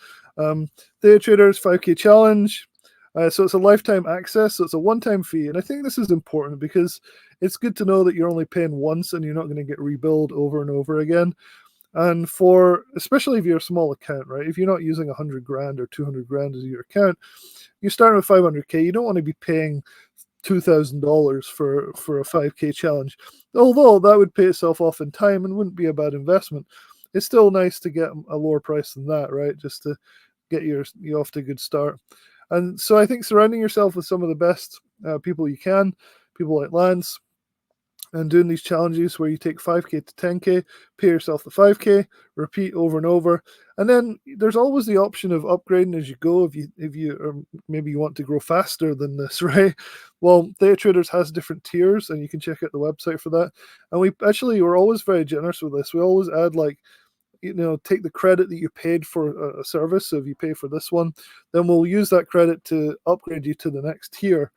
Theta Traders 5K challenge. So it's a lifetime access. So it's a one-time fee. And I think this is important because it's good to know that you're only paying once and you're not going to get rebilled over and over again. And for, especially if you're a small account, right? If you're not using 100 grand or 200 grand as your account, you're starting with 500K. You don't want to be paying $2,000 for a 5K challenge. Although that would pay itself off in time and wouldn't be a bad investment. It's still nice to get a lower price than that, right? Just to get you off to a good start. And so I think surrounding yourself with some of the best people you can, people like Lance, and doing these challenges where you take 5K to 10K, pay yourself the 5K, repeat over and over. And then there's always the option of upgrading as you go if you or maybe you want to grow faster than this, right? Well, Theta Traders has different tiers, and you can check out the website for that. And we're always very generous with this. We always add like, take the credit that you paid for a service. So if you pay for this one, then we'll use that credit to upgrade you to the next tier,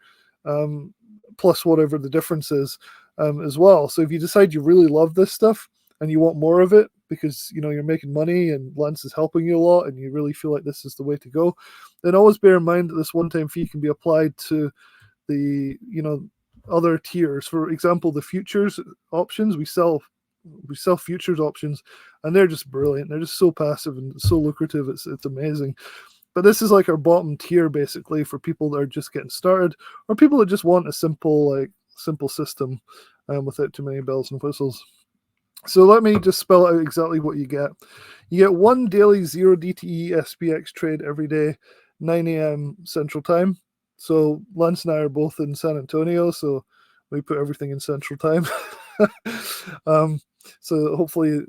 plus whatever the difference is, as well. So if you decide you really love this stuff and you want more of it because you're making money and Lance is helping you a lot and you really feel like this is the way to go, then always bear in mind that this one-time fee can be applied to the other tiers. For example, the futures options, we sell futures options, and they're just brilliant. They're just so passive and so lucrative. It's amazing. But this is like our bottom tier, basically, for people that are just getting started, or people that just want a simple system without too many bells and whistles. So let me just spell out exactly what you get. You get one daily 0DTE SPX trade every day, 9 a.m. Central Time. So Lance and I are both in San Antonio, so we put everything in Central Time. So hopefully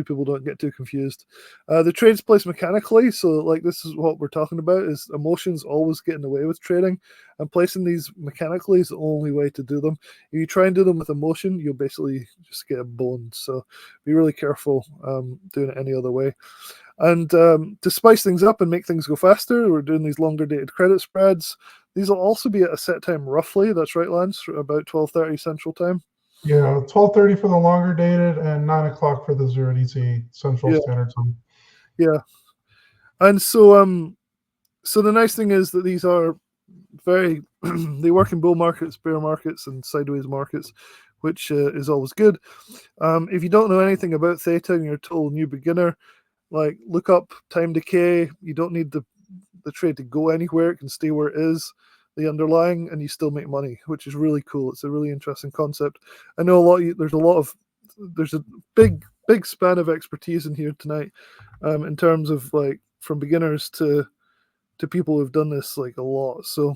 people don't get too confused. The trade's placed mechanically, so like this is what we're talking about, is emotions always get in the way with trading, and placing these mechanically is the only way to do them. If you try and do them with emotion, you'll basically just get boned. So be really careful doing it any other way. And to spice things up and make things go faster, we're doing these longer dated credit spreads. These will also be at a set time roughly. That's right, Lance, about 12:30 Central Time. Yeah, 12:30 for the longer dated and 9 o'clock for the 0DT Central Standard Time. Yeah. And so so the nice thing is that these are very they work in bull markets, bear markets, and sideways markets, which is always good. If you don't know anything about Theta and you're a total new beginner, like look up time decay. You don't need the trade to go anywhere. It can stay where it is. the underlying, and you still make money, which is really cool. It's a really interesting concept. I know there's a big span of expertise in here tonight, in terms of like from beginners to people who've done this like a lot. So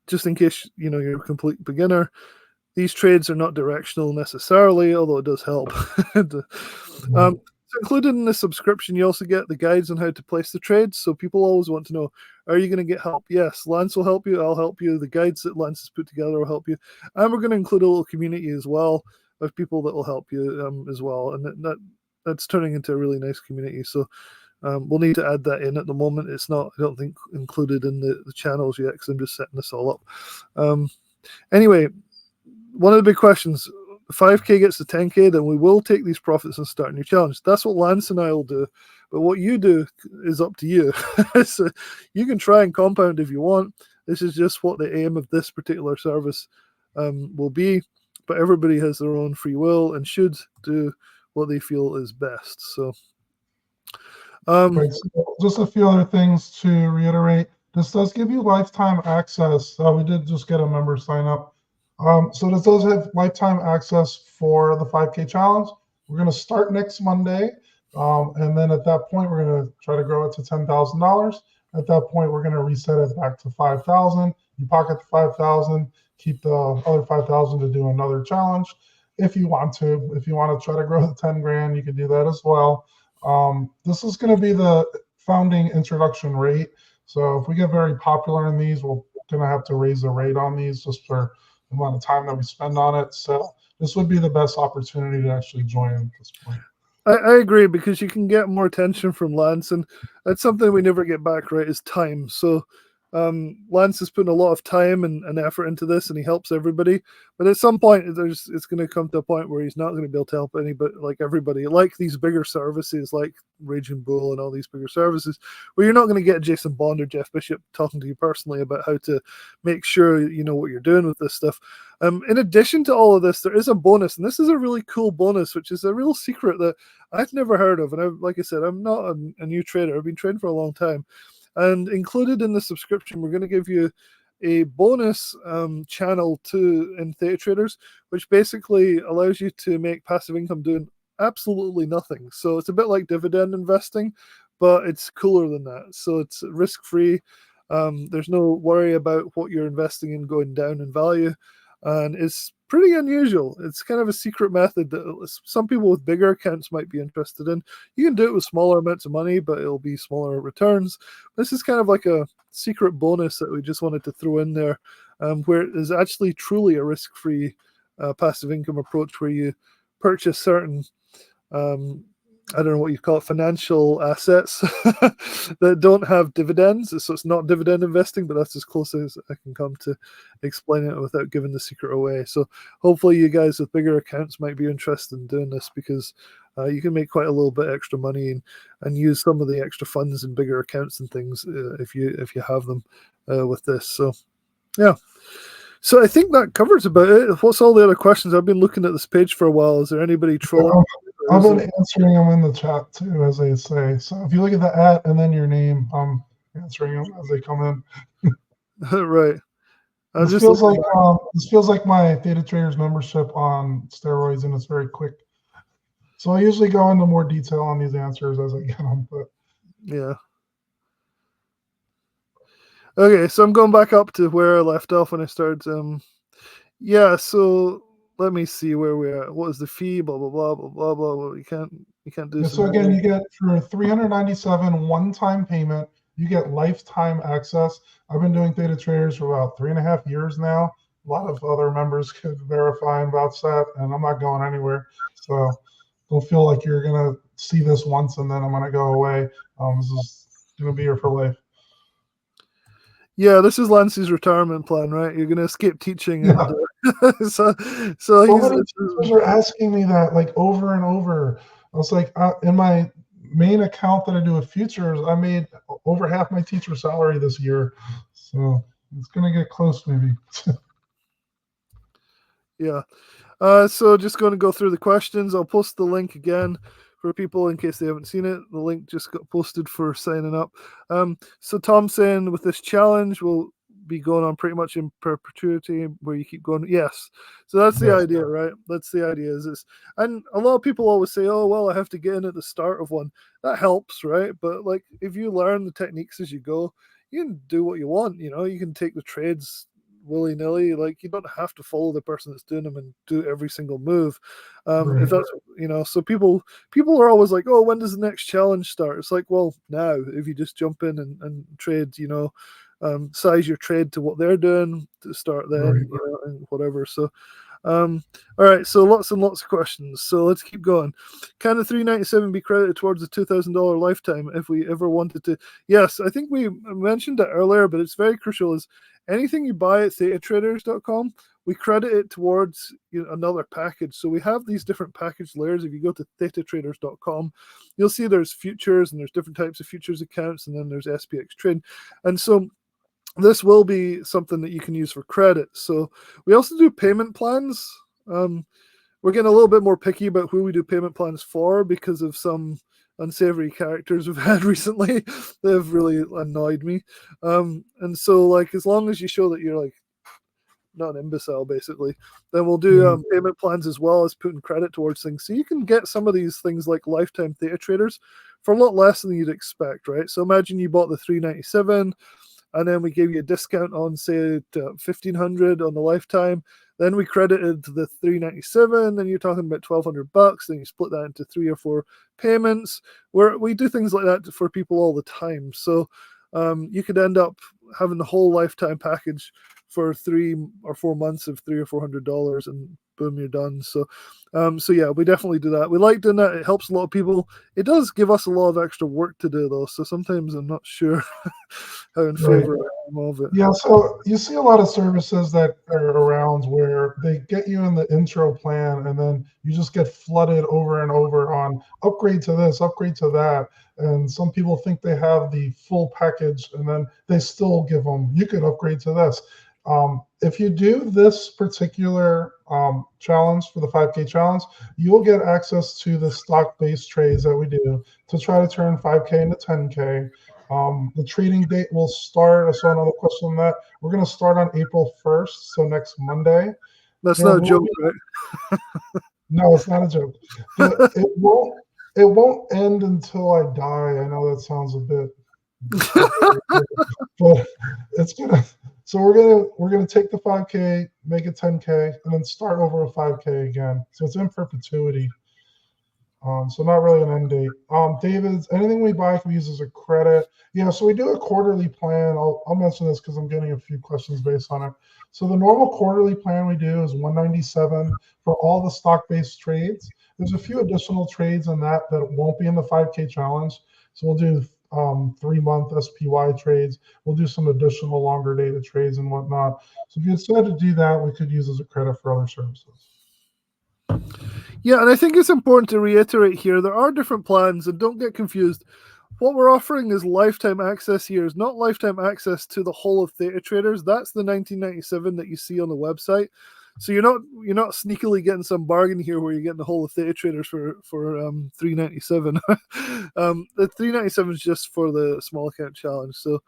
just in case you're a complete beginner, these trades are not directional necessarily, although it does help. So included in the subscription, you also get the guides on how to place the trades. So people always want to know, are you going to get help? Yes, Lance will help you. I'll help you. The guides that Lance has put together will help you. And we're going to include a little community as well of people that will help you as well. And that's turning into a really nice community. So we'll need to add that in. At the moment, it's not, I don't think, included in the channels yet, because I'm just setting this all up. Anyway, one of the big questions, 5K gets to 10K, then we will take these profits and start a new challenge. That's what Lance and I will do. But what you do is up to you. So you can try and compound if you want. This is just what the aim of this particular service will be. But everybody has their own free will and should do what they feel is best. So, right, so just a few other things to reiterate. This does give you lifetime access. We did just get a member sign up. So this does have lifetime access for the 5K challenge. We're going to start next Monday. And then at that point, we're going to try to grow it to $10,000. At that point, we're going to reset it back to 5,000. You pocket the 5,000, keep the other 5,000 to do another challenge. If you want to try to grow to 10 grand, you can do that as well. This is going to be the founding introduction rate. So if we get very popular in these, we're going to have to raise the rate on these just for the amount of time that we spend on it. So this would be the best opportunity to actually join at this point. I agree, because you can get more attention from Lance, and that's something we never get back, right, is time. So Lance has put a lot of time and effort into this, and he helps everybody. But at some point, it's going to come to a point where he's not going to be able to help anybody, like everybody, like these bigger services, like Raging Bull and all these bigger services, where you're not going to get Jason Bond or Jeff Bishop talking to you personally about how to make sure you know what you're doing with this stuff. In addition to all of this, there is a bonus, and this is a really cool bonus, which is a real secret that I've never heard of. And like I said, I'm not a new trader. I've been trading for a long time. And included in the subscription, we're going to give you a bonus channel in Theta Traders, which basically allows you to make passive income doing absolutely nothing. So it's a bit like dividend investing, but it's cooler than that. So it's risk-free. There's no worry about what you're investing in going down in value. And it's pretty unusual. It's kind of a secret method that some people with bigger accounts might be interested in. You can do it with smaller amounts of money, but it'll be smaller returns. This is kind of like a secret bonus that we just wanted to throw in there, where it is actually truly a risk-free passive income approach, where you purchase certain I don't know what you call it, financial assets that don't have dividends. So it's not dividend investing, but that's as close as I can come to explain it without giving the secret away. So hopefully you guys with bigger accounts might be interested in doing this, because you can make quite a little bit extra money and use some of the extra funds in bigger accounts and things if you have them with this. So yeah. So I think that covers about it. What's all the other questions? I've been looking at this page for a while. Is there anybody trolling? I've been answering them in the chat too, as they say. So if you look at the @ and then your name, I'm answering them as they come in. Right. This feels like my Theta Traders membership on steroids, and it's very quick. So I usually go into more detail on these answers as I get them. But yeah. Okay, so I'm going back up to where I left off when I started. Yeah, so let me see where we're at. What is the fee? Blah blah blah blah blah blah. Well, you can't do. Yeah, so again, you get for $397 one-time payment, you get lifetime access. I've been doing Theta Traders for about 3.5 years now. A lot of other members could verify and vouch that, and I'm not going anywhere. So don't feel like you're gonna see this once and then I'm gonna go away. This is gonna be here for life. Yeah, this is Lance's retirement plan, right? You're gonna escape teaching, yeah. and so many teachers are asking me that like over and over. I was like, in my main account that I do with futures, I made over half my teacher salary this year, so it's gonna get close, maybe. Yeah. So just going to go through the questions. I'll post the link again for people in case they haven't seen it. The link just got posted for signing up. So Tom saying, with this challenge, will be going on pretty much in perpetuity, where you keep going. Yes, so that's the Yes. idea, right? That's the idea. And a lot of people always say, "Oh, well, I have to get in at the start of one." That helps, right? But like, if you learn the techniques as you go, you can do what you want. You can take the trades willy nilly. Like, you don't have to follow the person that's doing them and do every single move. Right. If that's so people are always like, "Oh, when does the next challenge start?" It's like, well, now, if you just jump in and trade, size your trade to what they're doing to start then, Right. and whatever. So, all right, so lots and lots of questions. So let's keep going. Can the 397 be credited towards the $2,000 lifetime if we ever wanted to? Yes, I think we mentioned it earlier, but it's very crucial. Is anything you buy at thetatraders.com, we credit it towards another package. So we have these different package layers. If you go to thetatraders.com, you'll see there's futures, and there's different types of futures accounts, and then there's SPX trade. And so this will be something that you can use for credit. So we also do payment plans. We're getting a little bit more picky about who we do payment plans for because of some unsavory characters we've had recently. They've really annoyed me. And so, like, as long as you show that you're like not an imbecile, basically, then we'll do payment plans as well as putting credit towards things. So you can get some of these things like lifetime theta traders for a lot less than you'd expect, right? So imagine you bought the 397, and then we gave you a discount on, say, 1,500 on the lifetime. Then we credited the 397. Then you're talking about $1,200. Then you split that into 3 or 4 payments. Where we do things like that for people all the time. So you could end up having the whole lifetime package for 3 or 4 months of $300 or $400, and boom, you're done. So yeah, we definitely do that. We like doing that. It helps a lot of people. It does give us a lot of extra work to do, though. So sometimes I'm not sure how in Right. favor I am of it. Yeah, so you see a lot of services that are around where they get you in the intro plan and then you just get flooded over and over on upgrade to this, upgrade to that. And some people think they have the full package and then they still give them, you could upgrade to this. If you do this particular challenge for the 5K challenge, you will get access to the stock-based trades that we do to try to turn 5K into 10K. The trading date will start. I saw another question on that. We're going to start on April 1st, so next Monday. That's There not a will joke, be, right? no, it's not a joke. It won't end until I die. I know that sounds a bit but it's gonna. So we're gonna take the 5K, make it 10K, and then start over a 5K again. So it's in perpetuity. So not really an end date. David's anything we buy can be used as a credit. Yeah, so we do a quarterly plan. I'll mention this because I'm getting a few questions based on it. So the normal quarterly plan we do is 197 for all the stock-based trades. There's a few additional trades in that won't be in the 5K challenge. So we'll do 3-month SPY trades. We'll do some additional longer dated trades and whatnot. So if you decide to do that, we could use as a credit for other services. Yeah, and I think it's important to reiterate here, there are different plans, and don't get confused. What we're offering is lifetime access here, is not lifetime access to the whole of Theta Traders. That's the 1997 that you see on the website. So you're not sneakily getting some bargain here where you're getting the whole of Theta Traders for 397. The 397 is just for the small account challenge. So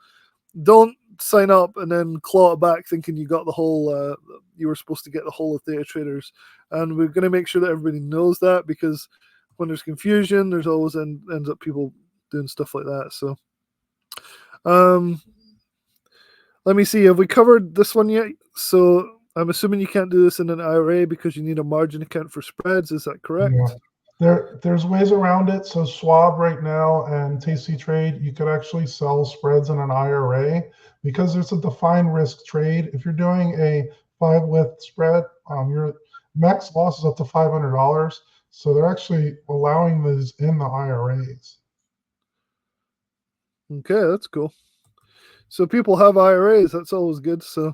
don't sign up and then claw it back thinking you got the whole you were supposed to get the whole of Theta Traders. And we're going to make sure that everybody knows that, because when there's confusion, there's always ends up people doing stuff like that. So let me see, have we covered this one yet? So I'm assuming you can't do this in an IRA because you need a margin account for spreads. Is that correct? Yeah. There's ways around it. So Schwab right now and Tasty Trade, you could actually sell spreads in an IRA because it's a defined risk trade. If you're doing a 5-width spread, your max loss is up to $500. So they're actually allowing these in the IRAs. Okay, that's cool. So people have IRAs. That's always good. So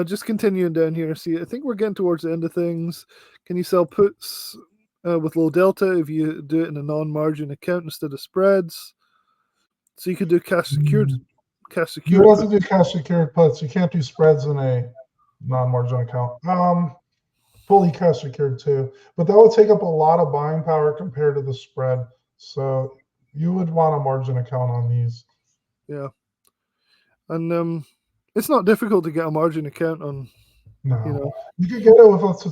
just continuing down here. See, I think we're getting towards the end of things. Can you sell puts with low delta if you do it in a non-margin account instead of spreads? So you could do cash secured You would have puts. to do cash secured puts. You can't do spreads in a non-margin account. Fully cash secured too, but that would take up a lot of buying power compared to the spread. So you would want a margin account on these. Yeah, and It's not difficult to get a margin account on, No, you could get it with up to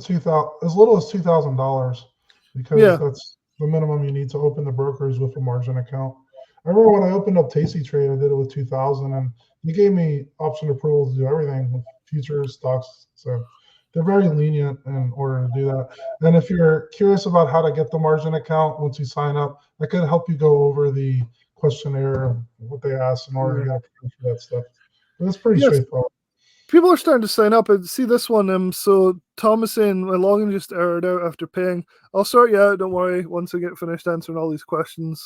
as little as $2,000, because Yeah. that's the minimum you need to open the brokers with a margin account. I remember when I opened up Tasty Trade, I did it with 2,000, and he gave me option approval to do everything with futures, stocks. So they're very lenient in order to do that. And if you're curious about how to get the margin account once you sign up, I could help you go over the questionnaire and what they ask in order to get approved for that stuff. But it's pretty Yes, straightforward. people are starting to sign up and see this one. So Tom is saying my login just errored out after paying. I'll sort you out. Don't worry. Once I get finished answering all these questions,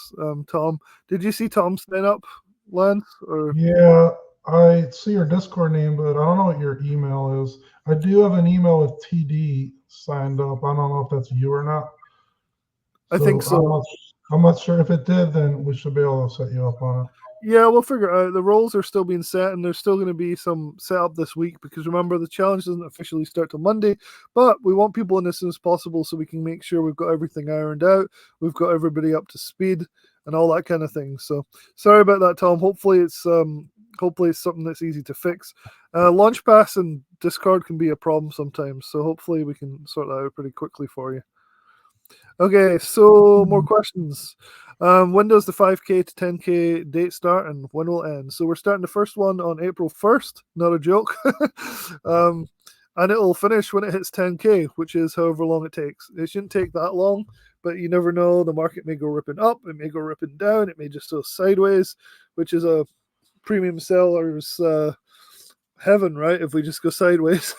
Tom, did you see Tom sign up, Lance? Or Yeah, I see your Discord name, but I don't know what your email is. I do have an email with TD signed up. I don't know if that's you or not. I think So so. I'm not sure. If it did, then we should be able to set you up on it. Yeah, we'll figure it out. The roles are still being set, and there's still going to be some set up this week because remember, the challenge doesn't officially start till Monday, but we want people in as soon as possible so we can make sure we've got everything ironed out, we've got everybody up to speed, and all that kind of thing. So sorry about that, Tom. Hopefully it's something that's easy to fix. Launch pass and Discord can be a problem sometimes, so hopefully we can sort that out pretty quickly for you. Okay, so more questions. When does the 5K to 10K date start and when will it end? So we're starting the first one on April 1st, not a joke. And it'll finish when it hits 10K, which is however long it takes. It shouldn't take that long, but you never know. The market may go ripping up, it may go ripping down, it may just go sideways, which is a premium seller's heaven, right? If we just go sideways.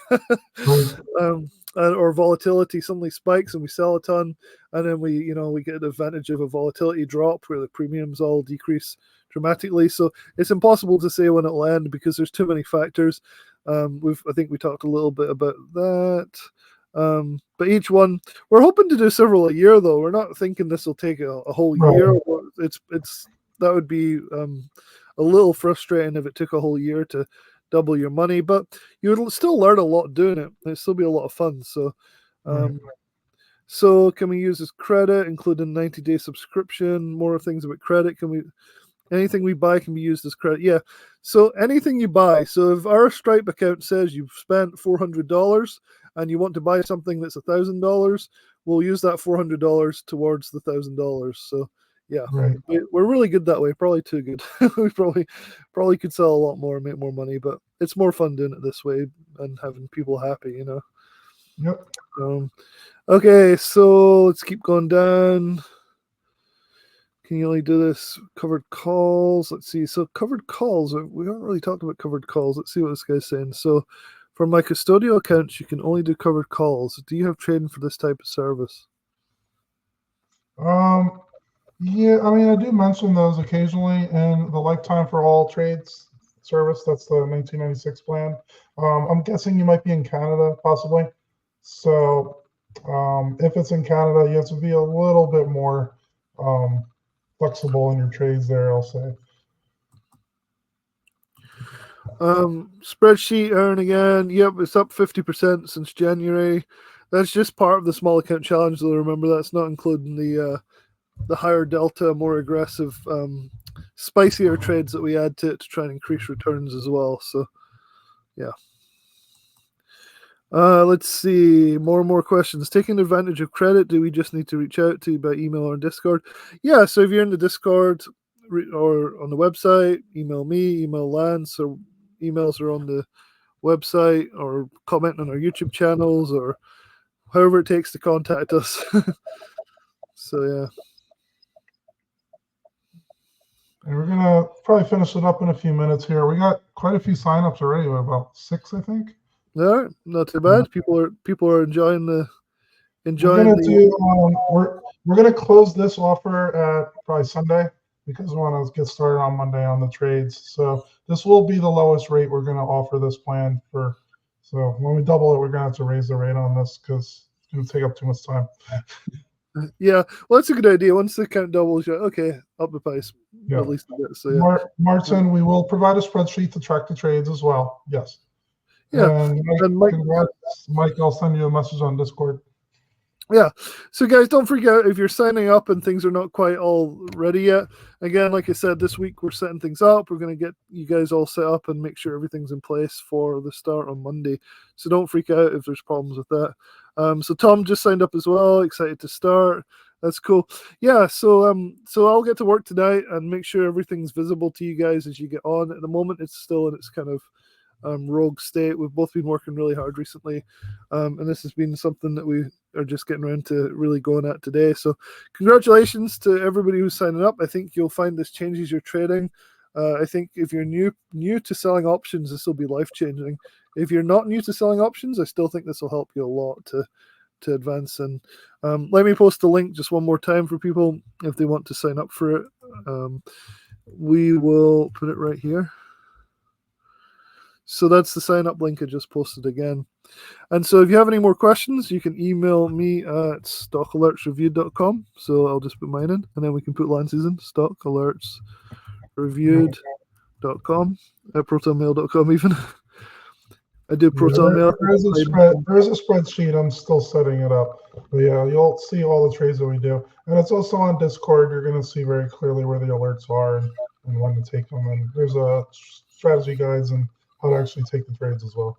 Or volatility suddenly spikes and we sell a ton, and then we get the advantage of a volatility drop where the premiums all decrease dramatically. So it's impossible to say when it'll end because there's too many factors. I think we talked a little bit about that. But each one, we're hoping to do several a year though. We're not thinking this will take a whole year. It's that would be a little frustrating if it took a whole year to double your money, but you would still learn a lot doing it. It'd still be a lot of fun. So, so can we use this credit, including 90-day subscription? More things about credit. Anything we buy can be used as credit? Yeah. So anything you buy. So if our Stripe account says you've spent $400 and you want to buy something that's $1,000, we'll use that $400 towards the $1,000. So yeah, we're really good that way. Probably too good. We probably could sell a lot more and make more money, but it's more fun doing it this way and having people happy, Yep. Okay, so let's keep going down. Can you only do this covered calls? Let's see. So covered calls, we haven't really talked about covered calls. Let's see what this guy's saying. So for my custodial accounts, you can only do covered calls. Do you have trading for this type of service? Yeah, I mean, I do mention those occasionally in the lifetime for all trades service. That's the 1996 plan. I'm guessing you might be in Canada, possibly. So if it's in Canada, you have to be a little bit more flexible in your trades there, I'll say. Spreadsheet earn again. Yep, it's up 50% since January. That's just part of the small account challenge, though. Remember, that's not including the higher delta, more aggressive, spicier trades that we add to it to try and increase returns as well. So, yeah. Let's see. More and more questions. Taking advantage of credit, do we just need to reach out to you by email or Discord? Yeah, so if you're in the Discord or on the website, email me, email Lance, or emails are on the website, or comment on our YouTube channels, or however it takes to contact us. So, yeah. And we're gonna probably finish it up in a few minutes here. We got quite a few signups already, about 6, I think. All right, not too bad. Yeah. People are enjoying the. We're gonna close this offer at probably Sunday because we want to get started on Monday on the trades. So this will be the lowest rate we're gonna offer this plan for. So when we double it, we're gonna have to raise the rate on this because it's gonna take up too much time. Yeah, well, that's a good idea. Once the count doubles, you're okay, up the price at least a bit. So yeah. Martin, we will provide a spreadsheet to track the trades as well. Yes. Yeah. And Mike, Mike, I'll send you a message on Discord. Yeah. So, guys, don't freak out if you're signing up and things are not quite all ready yet. Again, like I said, this week we're setting things up. We're going to get you guys all set up and make sure everything's in place for the start on Monday. So, don't freak out if there's problems with that. So, Tom just signed up as well. Excited to start. That's cool. Yeah. So I'll get to work tonight and make sure everything's visible to you guys as you get on. At the moment, it's still in its kind of rogue state. We've both been working really hard recently, and this has been something that we are just getting around to really going at today. So, congratulations to everybody who's signing up. I think you'll find this changes your trading. I think if you're new to selling options, this will be life changing. If you're not new to selling options, I still think this will help you a lot to advance. And let me post the link just one more time for people if they want to sign up for it. We will put it right here. So that's the sign up link I just posted again. And so if you have any more questions, you can email me at stockalertsreviewed.com. So I'll just put mine in, and then we can put Lance's in, stockalertsreviewed.com, at protonmail.com even. I do Proton Mail. There is a spreadsheet. I'm still setting it up. But yeah, you'll see all the trades that we do. And it's also on Discord. You're going to see very clearly where the alerts are and when to take them. And there's a strategy guides and how to actually take the trades as well.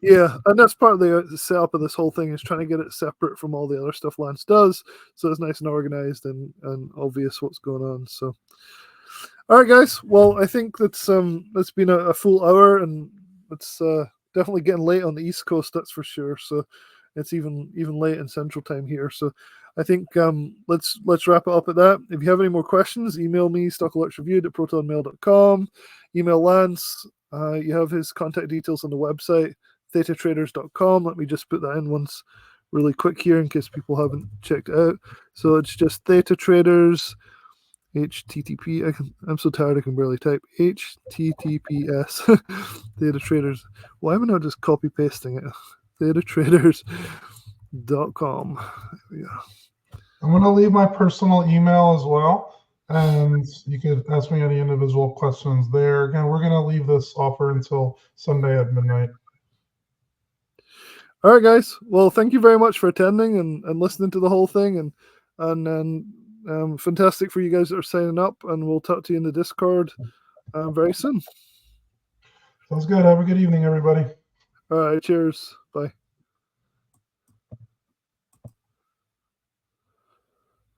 Yeah, and that's part of the setup of this whole thing is trying to get it separate from all the other stuff Lance does, so it's nice and organized and obvious what's going on. So, all right, guys. Well, I think that's been a full hour, and it's definitely getting late on the East Coast. That's for sure. So, it's even late in Central Time here. So, I think let's wrap it up at that. If you have any more questions, email me stockalertsreviewed@protonmail.com. Email Lance. You have his contact details on the website, thetatraders.com. Let me just put that in once really quick here in case people haven't checked it out. So it's just Theta Traders, HTTP. I'm so tired I can barely type. HTTPS. Theta Traders. Why am I not just copy pasting it? thetatraders.com. There we go. I'm going to leave my personal email as well. And you could ask me any individual questions there. Again, we're going to leave this offer until Sunday at midnight. All right, guys. Well, thank you very much for attending and listening to the whole thing. And fantastic for you guys that are signing up. And we'll talk to you in the Discord very soon. Sounds good. Have a good evening, everybody. All right. Cheers.